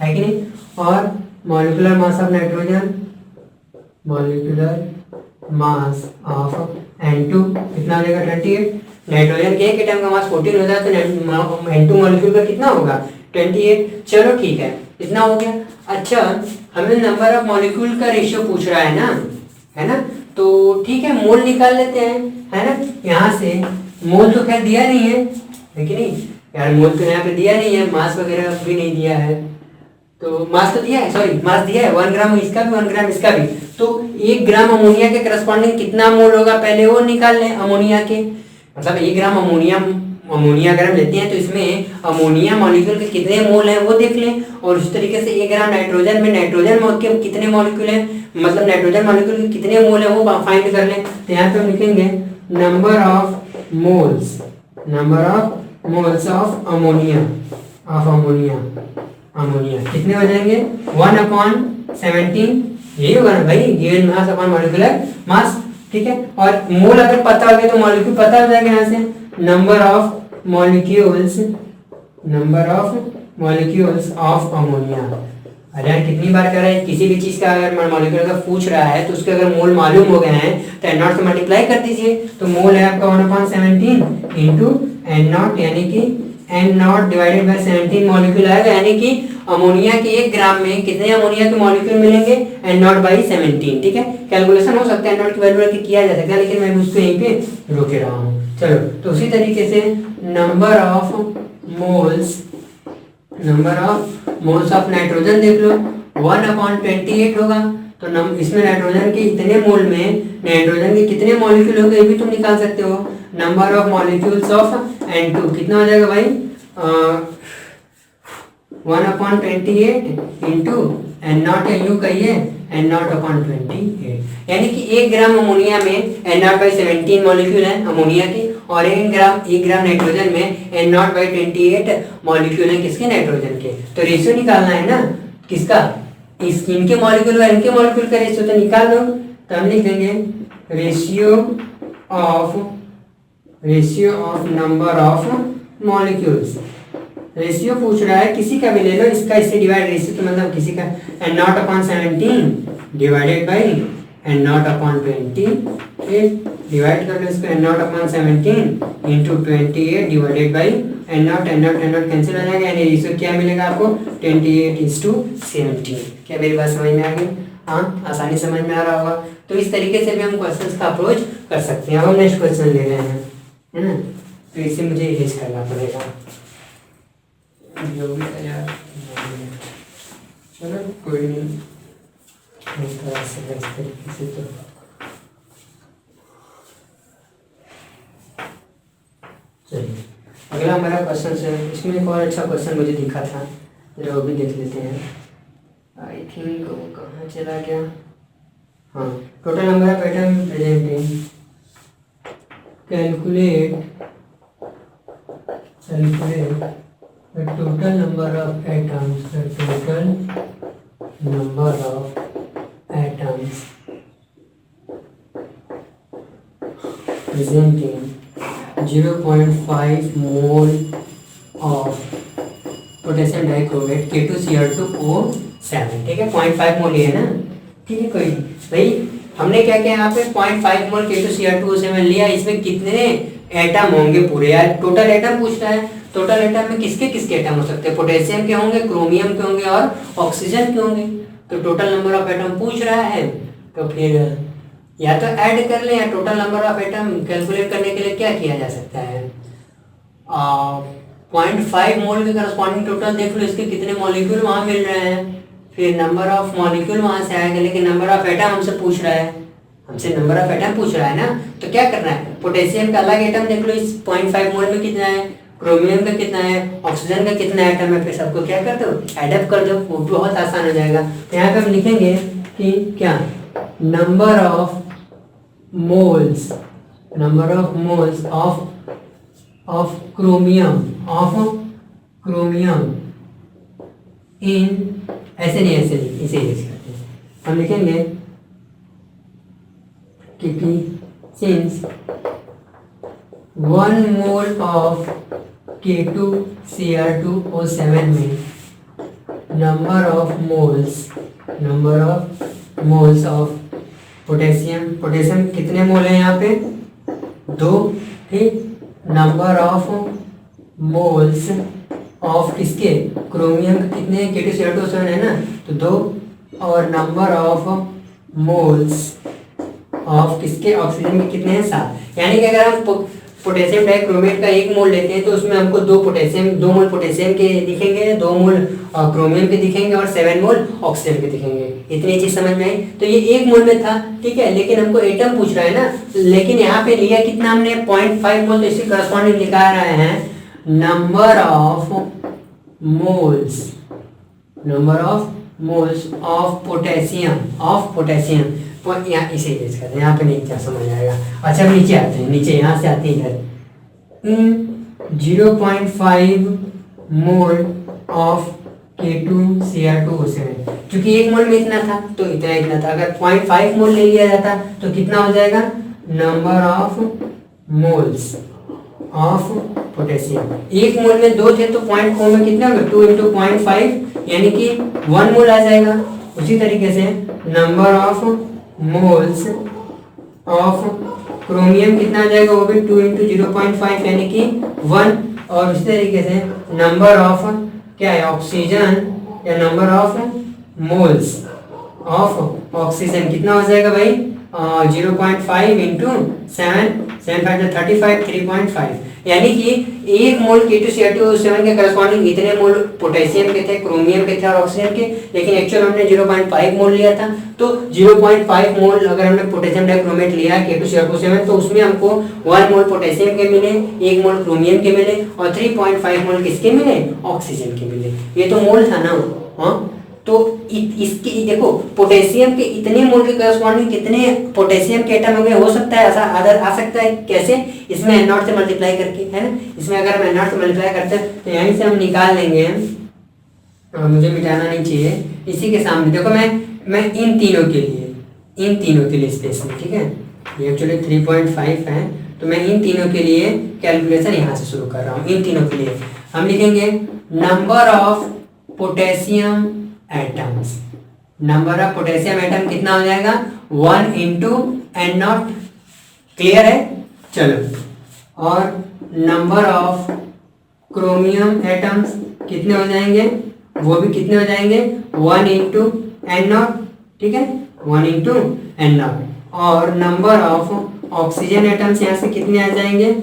है कि नहीं। और molecular mass of nitrogen, molecular mass of N2 कितना हो जाएगा? 28। नाइट्रोजन के एक एटम का मास 14 होता है तो N2 मॉलिक्यूल का कितना होगा? 28। चलो ठीक है, इतना हो गया। अच्छा, हमें नंबर ऑफ मॉलिक्यूल का रेशियो पूछ रहा है ना, तो ठीक है, मोल निकाल लेते हैं, है ना। यहाँ से मोल तो खैर दिया नहीं है, नहीं यार, मोल तो यहाँ पे दिया नहीं है, मास वगैरह भी नहीं दिया है। तो मास तो दिया है, सॉरी मास दिया है, 1 ग्राम इसका भी 1 ग्राम इसका भी। तो 1 ग्राम अमोनिया के करस्पॉन्डिंग कितना मोल होगा, पहले वो निकाल लें अमोनिया के। मतलब 1 ग्राम अमोनिया अगर हम लेते हैं तो इसमें अमोनिया मॉलिक्यूल के कितने मोल हैं वो देख लें। और उस तरीके से 1 ग्राम नाइट्रोजन में नाइट्रोजन के कितने मॉलिक्यूल हैं, मतलब नाइट्रोजन मॉलिक्यूल के कितने मोल हैं वो फाइंड कर लें। तो यहाँ पे हम लिखेंगे number of moles of ammonia कितने हो जाएंगे? 1/17, यही होगा ना भाई, given mass upon molecular mass, ठीक है। और मोल अगर पता हो गया तो मॉलिक्यूल पता हो जाएगा। यहाँ से number of molecules of ammonia. अरे यार कितनी बार कर रहा है, किसी भी चीज का अगर मॉलिक्यूल का पूछ रहा है तो उसके अगर मोल मालूम हो गए हैं तो N0 से मल्टीप्लाई कर दीजिए। तो मोल है आपका 1/17 इंटू N0, यानी कि N0 डिवाइडेड बाय 17 मॉलिक्यूल आएगा। यानी कि अमोनिया के 1 ग्राम में कितने अमोनिया के मॉलिक्यूल मिलेंगे? N0/17, ठीक है। कैलकुलेशन हो सकता है, N0 की वैल्यू रख के किया जा सकता है, लेकिन मैं उसको यहीं पे रोके रहा हूँ। चलो, तो उसी तरीके से number of moles of nitrogen देख लो, 1/28 होगा। तो इसमें नाइट्रोजन के इतने मोल में नाइट्रोजन के कितने मॉलिक्यूल होंगे ये भी तुम निकाल सकते हो। Number of molecules of N2 कितना हो जाएगा भाई? 1/28 इंटू N0 या यूँ कहिए N0/28, यानी कि 1 ग्राम अमोनिया में N0/17 मॉलिक्यूल है अमोनिया के, और 1 ग्राम नाइट्रोजन में N0/28 मॉलिक्यूल है किसके? नाइट्रोजन के। तो रेशियो निकालना है ना, किसका? इनके मॉलिक्यूल और इनके मॉलिक्यूल का रेशियो तो निकाल दो। तो हम लिख देंगे ratio of number of molecules. Ratio पूछ रहा है, किसी का भी ले लो, इसका इससे डिवाइड, रेशियो तो मतलब किसी का N0/17 divided by N0/28, divide कर लो इसको N0/17 into 28 divided by N0 cancel हो जाएगा, यानी रेशियो क्या मिलेगा आपको? 28:17। क्या मेरी बात समझ में आ गई? हाँ, आसानी समझ में आ रहा होगा। तो इस तरीके से भी हम क्वेश्चंस का अप्रोच कर सकते हैं। अब हम नेक्स्ट क्वेश्चन ले रहे हैं, है ना। तो इसे मुझे इरेज करना पड़ेगा, जो भी है यार, चलो कोई नहीं, इस तरीके से तो चलिए अगला हमारा क्वेश्चन है। इसमें एक और अच्छा क्वेश्चन मुझे दिखा था, जरा वो भी देख लेते हैं। आई थिंक वो कहाँ चला गया। हाँ, total number of atom present in, calculate the total number of atoms, the total number of presenting 0.5 mole of potassium dichromate K2Cr2O7, ठीक है, 0.5 मोल है ना, ठीक है। कोई भाई हमने क्या किया यहाँ पे 0.5 मोल K2Cr2O7 लिया, इसमें कितने एटम होंगे पूरे यार, टोटल एटम पूछ रहा है। टोटल एटम में किसके किसके एटम हो सकते हैं, पोटेशियम के होंगे, क्रोमियम के होंगे और ऑक्सीजन के होंगे। तो टोटल नंबर ऑफ एटम पूछ रहा है, तो फिर या तो ऐड कर ले या total number of atom calculate करने के लिए क्या किया जा सकता है, 0.5 मोल के करस्पॉन्डिंग टोटल देख लो, इसके कितने मॉलिक्यूल वहाँ मिल रहे हैं, फिर नंबर ऑफ मॉलिक्यूल वहाँ से आएगा, लेकिन नंबर ऑफ एटम हमसे पूछ रहा है, हमसे नंबर ऑफ एटम पूछ रहा है ना। तो क्या करना है, पोटेशियम का अलग एटम देख लो, इस 0.5 मोल में कितना है, क्रोमियम का कितना है, ऑक्सीजन का कितना एटम है, फिर सबको क्या कर दो, एडअप कर दो, वो बहुत आसान हो जाएगा। तो यहाँ पे हम लिखेंगे कि क्या, number of moles of chromium in, ऐसे नहीं इसे यूज करते हैं, हम लिखेंगे कि since 1 mole of K2Cr2O7 में number of moles of potassium कितने मोल है यहाँ पे, 2, ठीक। नंबर ऑफ मोल्स ऑफ किसके, क्रोमियम के कितने, K2Cr2O7 है ना, तो 2, और नंबर ऑफ मोल्स ऑफ किसके, ऑक्सीजन के कितने हैं, 7। यानी कि अगर हम पोटेशियम डाइक्रोमेट का 1 मोल लेते हैं तो उसमें हमको 2 मोल पोटेशियम के दिखेंगे, 2 मोल क्रोमियम के दिखेंगे और 7 मोल ऑक्सीजन के दिखेंगे। इतनी चीज समझ में आई। तो ये 1 मोल में था, ठीक है, लेकिन हमको एटम पूछ रहा है ना, लेकिन यहाँ पे लिया कितना हमने, 0.5 मोल, तो इसी करस्पॉन्डिंग निकाल रहे हैं number of moles of potassium. यहाँ इसे यूज करते हैं, यहाँ पे नहीं क्या समझ आएगा। अच्छा अब नीचे आते हैं, नीचे यहाँ से आते हैं इधर, 0.5 मोल ऑफ K2Cr2O7, क्योंकि 1 मोल में इतना था तो इतना था, अगर 0.5 मोल ले लिया जाता तो कितना हो जाएगा, number of moles of potassium. 1 मोल में 2 थे तो 0.4 में कितना होगा, 2 × 0.5 यानी कि 1 मोल आ जाएगा। उसी तरीके से number of moles of chromium कितना आ जाएगा, वो भी 2 × 0.5 यानी कि 1, और उसी तरीके से नंबर ऑफ क्या है, ऑक्सीजन या number of moles of oxygen कितना हो जाएगा भाई, 0.5 × 7 5 35 3.5, यानी कि 1 मोल K2Cr2O7 के करस्पॉन्डिंग इतने मोल पोटेशियम के थे, क्रोमियम के थे और ऑक्सीजन के, लेकिन एक्चुअल हमने 0.5 मोल लिया था। तो 0.5 मोल अगर हमने पोटेशियम डाइक्रोमेट लिया K2Cr2O7 तो उसमें हमको 1 मोल पोटेशियम के मिले, 1 मोल क्रोमियम के मिले और 3.5 मोल किसके मिले, ऑक्सीजन के मिले। ये तो मोल था ना, हाँ। तो इसके देखो पोटेशियम के इतने मोल के करस्पॉन्डिंग कितने पोटेशियम के एटम होंगे, हो सकता है ऐसा आदर आ सकता है, कैसे, इसमें N0 से मल्टीप्लाई करके, है ना। इसमें अगर हम N0 से मल्टीप्लाई करते हैं तो यहीं से हम निकाल लेंगे, मुझे मिटाना नहीं चाहिए। इसी के सामने देखो मैं इन तीनों के लिए स्पेशली, ठीक है, ये एक्चुअली 3.5 है, तो मैं इन तीनों के लिए कैलकुलेशन यहाँ से शुरू कर रहा हूँ। इन तीनों के लिए हम लिखेंगे number of potassium atoms, number of potassium atom कितना हो जाएगा, 1 × N0, क्लियर है, चलो। और नंबर ऑफ क्रोमियम एटम्स कितने हो जाएंगे, वो भी कितने हो जाएंगे, 1 × N0, ठीक है, 1 × N0। और नंबर ऑफ ऑक्सीजन एटम्स यहाँ से कितने आ जाएंगे,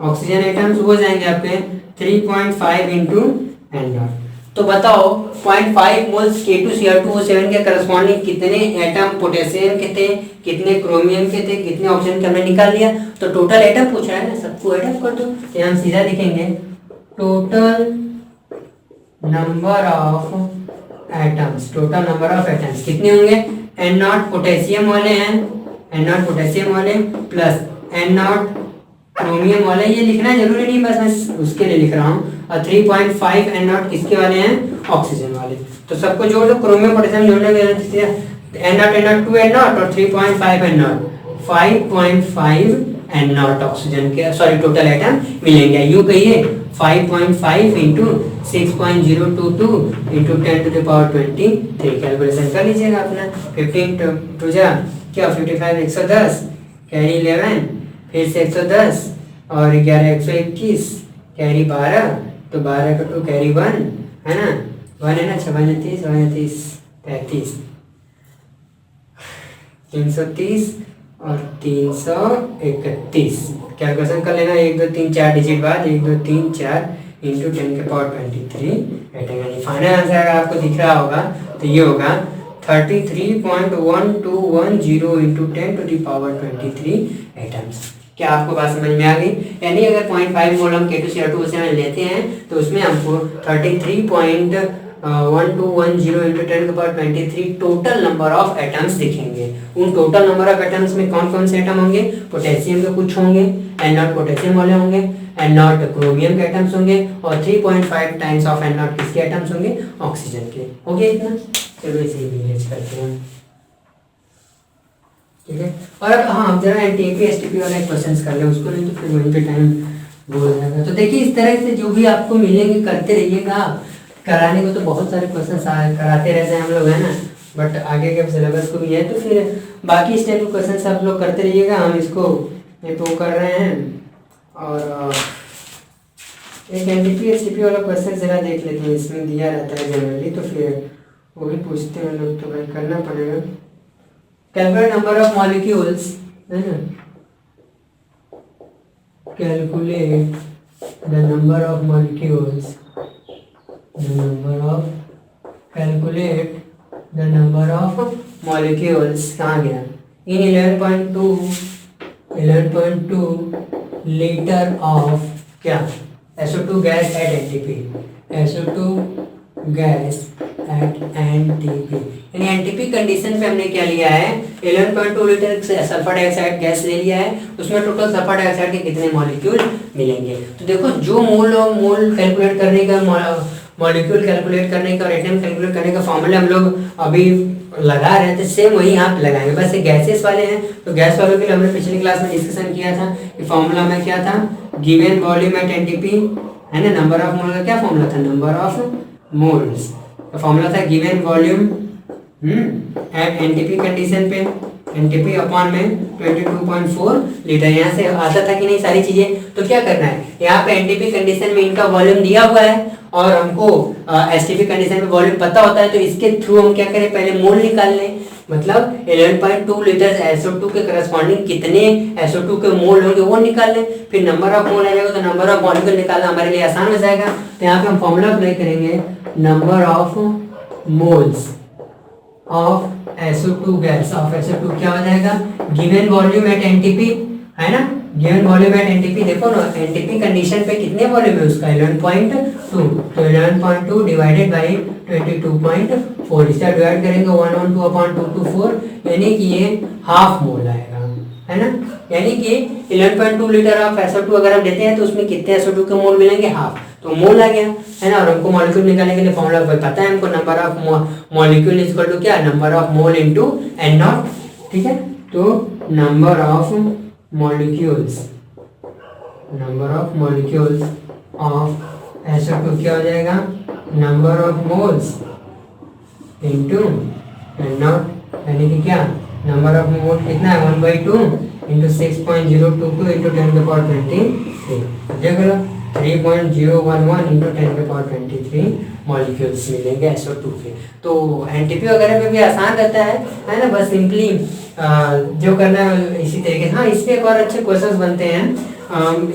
ऑक्सीजन एटम्स हो जाएंगे आपके 3.5 × N0। तो बताओ 0.5 मोल्स K2Cr2O7 के करस्पॉन्डिंग कितने एटम पोटेशियम के थे, कितने क्रोमियम के थे, कितने ऑक्सीजन के, हमने निकाल लिया। तो टोटल एटम पूछ रहा है ना, सबको एटम कर दो। तो हम सीधा लिखेंगे टोटल नंबर ऑफ एटम्स कितने होंगे, N0 पोटेशियम वाले हैं, N0 पोटेशियम वाले प्लस N0 क्रोमियम वाले, ये लिखना जरूरी नहीं, बस मैं उसके लिए लिख रहा हूँ। और 3.5 N0 किसके वाले हैं, ऑक्सीजन वाले। तो सबको जोड़ दो, क्रोमियम पोटेशियम जोड़ने के N0 2 N0 और 3.5 N0, 5.5 एन नॉट ऑक्सीजन के टोटल एटम मिलेंगे। यूँ कहिए 5.5 इंटू 6.022 इंटू 10⁻23 कैलकुलेशन कर लीजिएगा अपना। 15 टू जा क्या 55 110 कैरी 11 फिर से 110 और 11 121 कैरी 12 तो 12 का 2 कैरी 1 है ना 1 है ना 6 30 35 330 और 331 कैलकुलेशन कर लेना। 1 2 3 4 डिजिट बाद 1 2 3 4 इंटू 10⁻23 यानी फाइनल आंसर आपको दिख रहा होगा तो ये होगा 33.1210 इंटू 10⁻23 एटम्स। क्या आपको बात समझ में आ गई? यानी अगर 0.5 मोल हम K2Cr2 से लेते हैं तो उसमें हमको 33.1210 into 10⁻23 total number of atoms दिखेंगे। उन टोटल नंबर ऑफ एटम्स में कौन कौन से एटम होंगे? पोटेशियम के कुछ होंगे, N0 पोटेशियम वाले होंगे, N0 क्रोमियम के एटम्स होंगे और 3.5 टाइम्स ऑफ N0 किसके एटम्स होंगे? ऑक्सीजन के। हो गया इतना? चलो इसे मैनेज करते हैं, ठीक है। और अब हाँ अब जरा एनटीपी एसटीपी वाला क्वेश्चंस कर ले, उसको नहीं तो फिर वहीं पे टाइम बोल जाएगा। तो देखिए इस तरह से जो भी आपको मिलेंगे करते रहिएगा। कराने को तो बहुत सारे क्वेश्चन कराते रहते हैं हम लोग, है ना, बट आगे के सिलेबस को भी है तो फिर बाकी इस टाइप के क्वेश्चन आप लोग करते रहिएगा। हम इसको तो कर रहे हैं और एक एनटीपी एसटीपी वाला क्वेश्चन जरा देख लेते हैं। इसमें दिया रहता है जनरली तो फिर वो भी पूछते हैं लोग, तो भाई करना पड़ेगा। कैलकुलेट नंबर ऑफ मॉलिक्यूल्स, है ना, calculate the number of molecules, calculate the number of molecules कहाँ गया? इन 11.2 लीटर ऑफ क्या SO2 gas at NTP, SO2 gas at NTP. यानी एनटीपी कंडीशन पे हमने क्या लिया है? 11.2 लीटर सल्फर डाइऑक्साइड गैस ले लिया है। उसमें टोटल सल्फर डाइऑक्साइड के कितने मॉलिक्यूल मिलेंगे? तो देखो जो मोल कैलकुलेट करने का, मॉलिक्यूल कैलकुलेट करने का और एटम कैलकुलेट करने का फॉर्मूला हम लोग अभी लगा रहे थे, सेम वही यहाँ पे लगाएंगे। बस ये गैसेस वाले हैं तो गैस वालों के लिए हमने पिछली क्लास में डिस्कशन किया था कि फॉर्मूला में क्या था? गिवन वॉल्यूम एट एनटीपी, है ना, नंबर ऑफ मोल का क्या फॉर्मूला था? नंबर ऑफ मोल्स का फॉर्मूला था given volume at NTP condition पे, एनटीपी अपॉन में 22.4 लीटर। यहाँ से आता था कि नहीं सारी चीजें? तो क्या करना है, यहाँ पे एनटीपी कंडीशन में इनका वॉल्यूम दिया हुआ है और हमको एसटीपी कंडीशन में वॉल्यूम पता होता है, तो इसके थ्रू हम क्या करें, पहले मोल निकाल लें। मतलब 11.2 लीटर SO2 के करस्पॉन्डिंग कितने SO2 के मोल होंगे वो निकाल लें। फिर नंबर ऑफ मोल आ जाएगा तो नंबर ऑफ मॉलिक्यूल निकालना हमारे लिए आसान हो जाएगा। तो यहाँ पे हम फॉर्मूला अप्लाई करेंगे, number of moles of SO2 gas off SO2 क्या हो जाएगा? गिवन वॉल्यूम एट एनटीपी, है ना, गिवन वॉल्यूम एट एनटीपी। देखो ना एनटीपी कंडीशन पे कितने वॉल्यूम है उसका? 11.2। तो 11.2 डिवाइडेड बाई 22.4, इसका डिवाइड करेंगे 1/2/2 यानी कि ये हाफ मोल आएगा, है ना। यानी कि 11.2 लीटर ऑफ SO2 अगर हम लेते हैं तो उसमें कितने SO2 के मोल मिलेंगे? हाफ। तो मोल आ गया, है ना। और हमको मॉलिक्यूल निकालने के लिए फॉर्मूला पता है हमको, number of molecule is equal to क्या? Number of mole into N0, ठीक है। तो number of molecules of SO2 क्या हो जाएगा? Number of moles into N0, यानी कि क्या? नंबर ऑफ मोल कितना है? 1/2 इंटू 6.022 इंटू 10⁻23। देख लो 3.011 इंटू 10⁻23 मॉलिक्यूल्स मिलेंगे SO2 के। तो एनटीपी वगैरह में भी आसान रहता है ना, बस सिंपली जो करना है इसी तरीके से। हाँ इस पे एक और अच्छे क्वेश्चंस बनते हैं।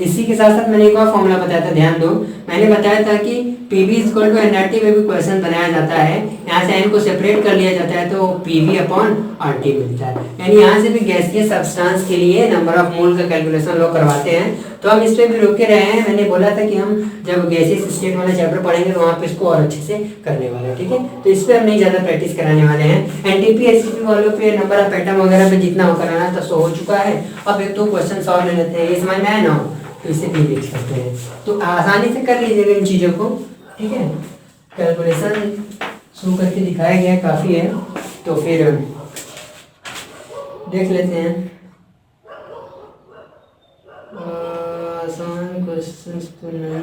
इसी के साथ साथ मैंने एक और फॉर्मूला बताया था, ध्यान दो। मैंने बताया था कि PV = nRT में भी क्वेश्चन बनाया जाता है। यहाँ से n को सेपरेट कर लिया जाता है तो PV/RT मिलता है। यानी यहाँ से भी गैसीय सब्सटेंस के लिए नंबर ऑफ मोल का कैलकुलेशन लोग करवाते हैं। तो हम इस पे भी रुके रहे हैं। मैंने बोला था कि हम जब गैसीय स्टेट वाला चैप्टर पढ़ेंगे तो वहाँ पे इसको और अच्छे से करने वाले हैं, ठीक है। तो इस पर हम नहीं ज़्यादा प्रैक्टिस कराने वाले हैं। एनटीपी एसटीपी वालों पे नंबर ऑफ एटम वगैरह पे जितना हो कराना था सो हो चुका है। अब एक दो क्वेश्चन सॉल्व ले लेते हैं, ये समझ में आया ना, तो इसे भी देख सकते हैं। तो आसानी से कर लीजिएगा इन चीज़ों को, ठीक है। कैलकुलेशन शुरू करके दिखाया गया है, काफ़ी है। तो फिर देख लेते हैं। आसान क्वेश्चन तो नहीं है।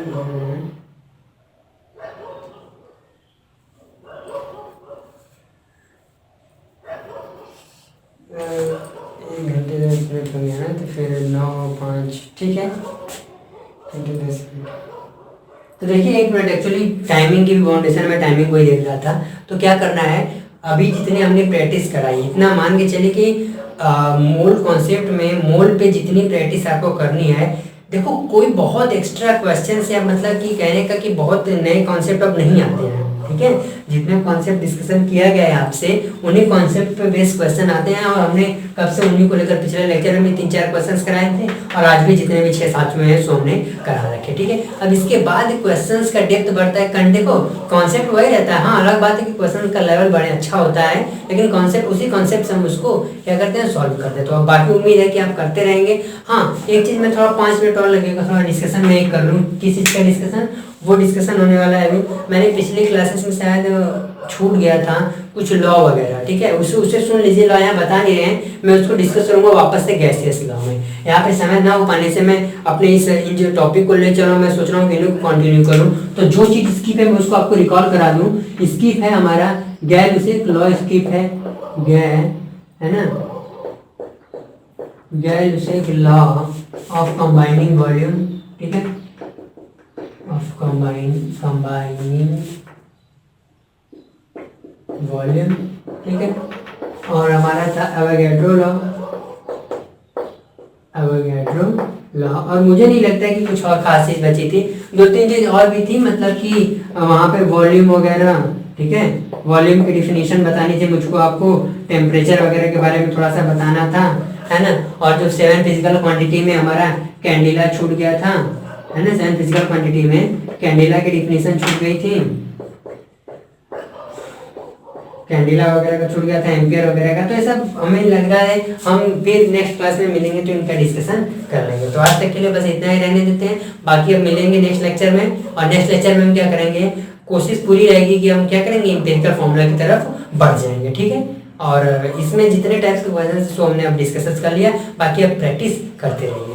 एक घंटे 10 मिनट हो गया ना, तो फिर 9:05 ठीक है, 10 मिनट। तो देखिए 1 मिनट, एक्चुअली टाइमिंग की भी बाउंडेशन में टाइमिंग को ही देख रहा था। तो क्या करना है, अभी जितने हमने प्रैक्टिस कराई इतना मान के चलिए कि मोल कॉन्सेप्ट में मोल पे जितनी प्रैक्टिस आपको करनी है। देखो कोई बहुत एक्स्ट्रा क्वेश्चन या मतलब कि कहने का कि बहुत नए कॉन्सेप्ट अब नहीं आते हैं, ठीक है। जितने कॉन्सेप्ट डिस्कशन किया गया है आपसे उन्हीं कॉन्सेप्ट पे बेस्ड क्वेश्चन आते हैं, और हमने कब से उन्हीं को लेकर पिछले लेक्चर में 3-4 क्वेश्चंस कराए थे, और आज भी जितने भी 6-7 में हैं सो हमने करा रखे, ठीक है। अब इसके बाद क्वेश्चंस का डेप्थ बढ़ता है, देखो कॉन्सेप्ट वही रहता है। हाँ, अलग बात है कि क्वेश्चन का लेवल बड़े अच्छा होता है, लेकिन कॉन्सेप्ट उसी कॉन्सेप्ट से हम उसको क्या करते हैं, सॉल्व करते हैं। तो अब बाकी उम्मीद है कि आप करते रहेंगे। हाँ, एक चीज़ में थोड़ा 5 मिनट और लगेगा, थोड़ा डिस्कशन में कर लूँ। किस चीज़ का डिस्कसन, वो डिस्कशन होने वाला है। अभी मैंने पिछली क्लासेस में शायद छूट गया था कुछ लॉ वगैरह, ठीक है, उसे सुन लीजिए। लॉ यहाँ बता नहीं रहे हैं, मैं उसको डिस्कस करूँगा वापस से गैसियस लॉ में। यहाँ पे समय ना हो पाने से मैं अपने इन जो टॉपिक को ले चलूँ, मैं सोच रहा हूँ कि इन्हें कंटिन्यू करूँ। तो जो चीज़ स्किप है मैं उसको आपको रिकॉल करा दूँ। स्किप है हमारा गैर लुसेक लॉ, स्किप है है ना, गैर लुसेक लॉ ऑफ कंबाइनिंग वॉल्यूम, ठीक है, ऑफ कंबाइनिंग वॉल्यूम, ठीक है। और हमारा था एवोगैड्रो लॉ, और मुझे नहीं लगता कि कुछ और खास चीज बची थी। 2-3 चीज और भी थी, मतलब कि वहाँ पे वॉल्यूम वगैरह, ठीक है, वॉल्यूम की डिफिनीशन बतानी थी मुझको, आपको टेम्परेचर वगैरह के बारे में थोड़ा सा बताना था, है ना। और जो 7 फिजिकल क्वांटिटी में हमारा कैंडिला छूट गया था, है ना, 7 फिजिकल क्वांटिटी में कैंडिला की डिफिनीशन छूट गई थी, कैंडिला वगैरह का छूट गया था, एम्पियर वगैरह का। तो ये सब हमें लग रहा है हम फिर नेक्स्ट क्लास में मिलेंगे तो इनका डिस्कशन कर लेंगे। तो आज तक के लिए बस इतना ही रहने देते हैं, बाकी अब मिलेंगे नेक्स्ट लेक्चर में। और नेक्स्ट लेक्चर में हम क्या करेंगे, कोशिश पूरी रहेगी कि हम क्या करेंगे, एम्पिरिकल फॉर्मूला की तरफ बढ़ जाएंगे, ठीक है। और इसमें जितने टाइप्स के क्वेश्चन हमने अब डिस्कस कर लिया, बाकी अब प्रैक्टिस करते रहिए।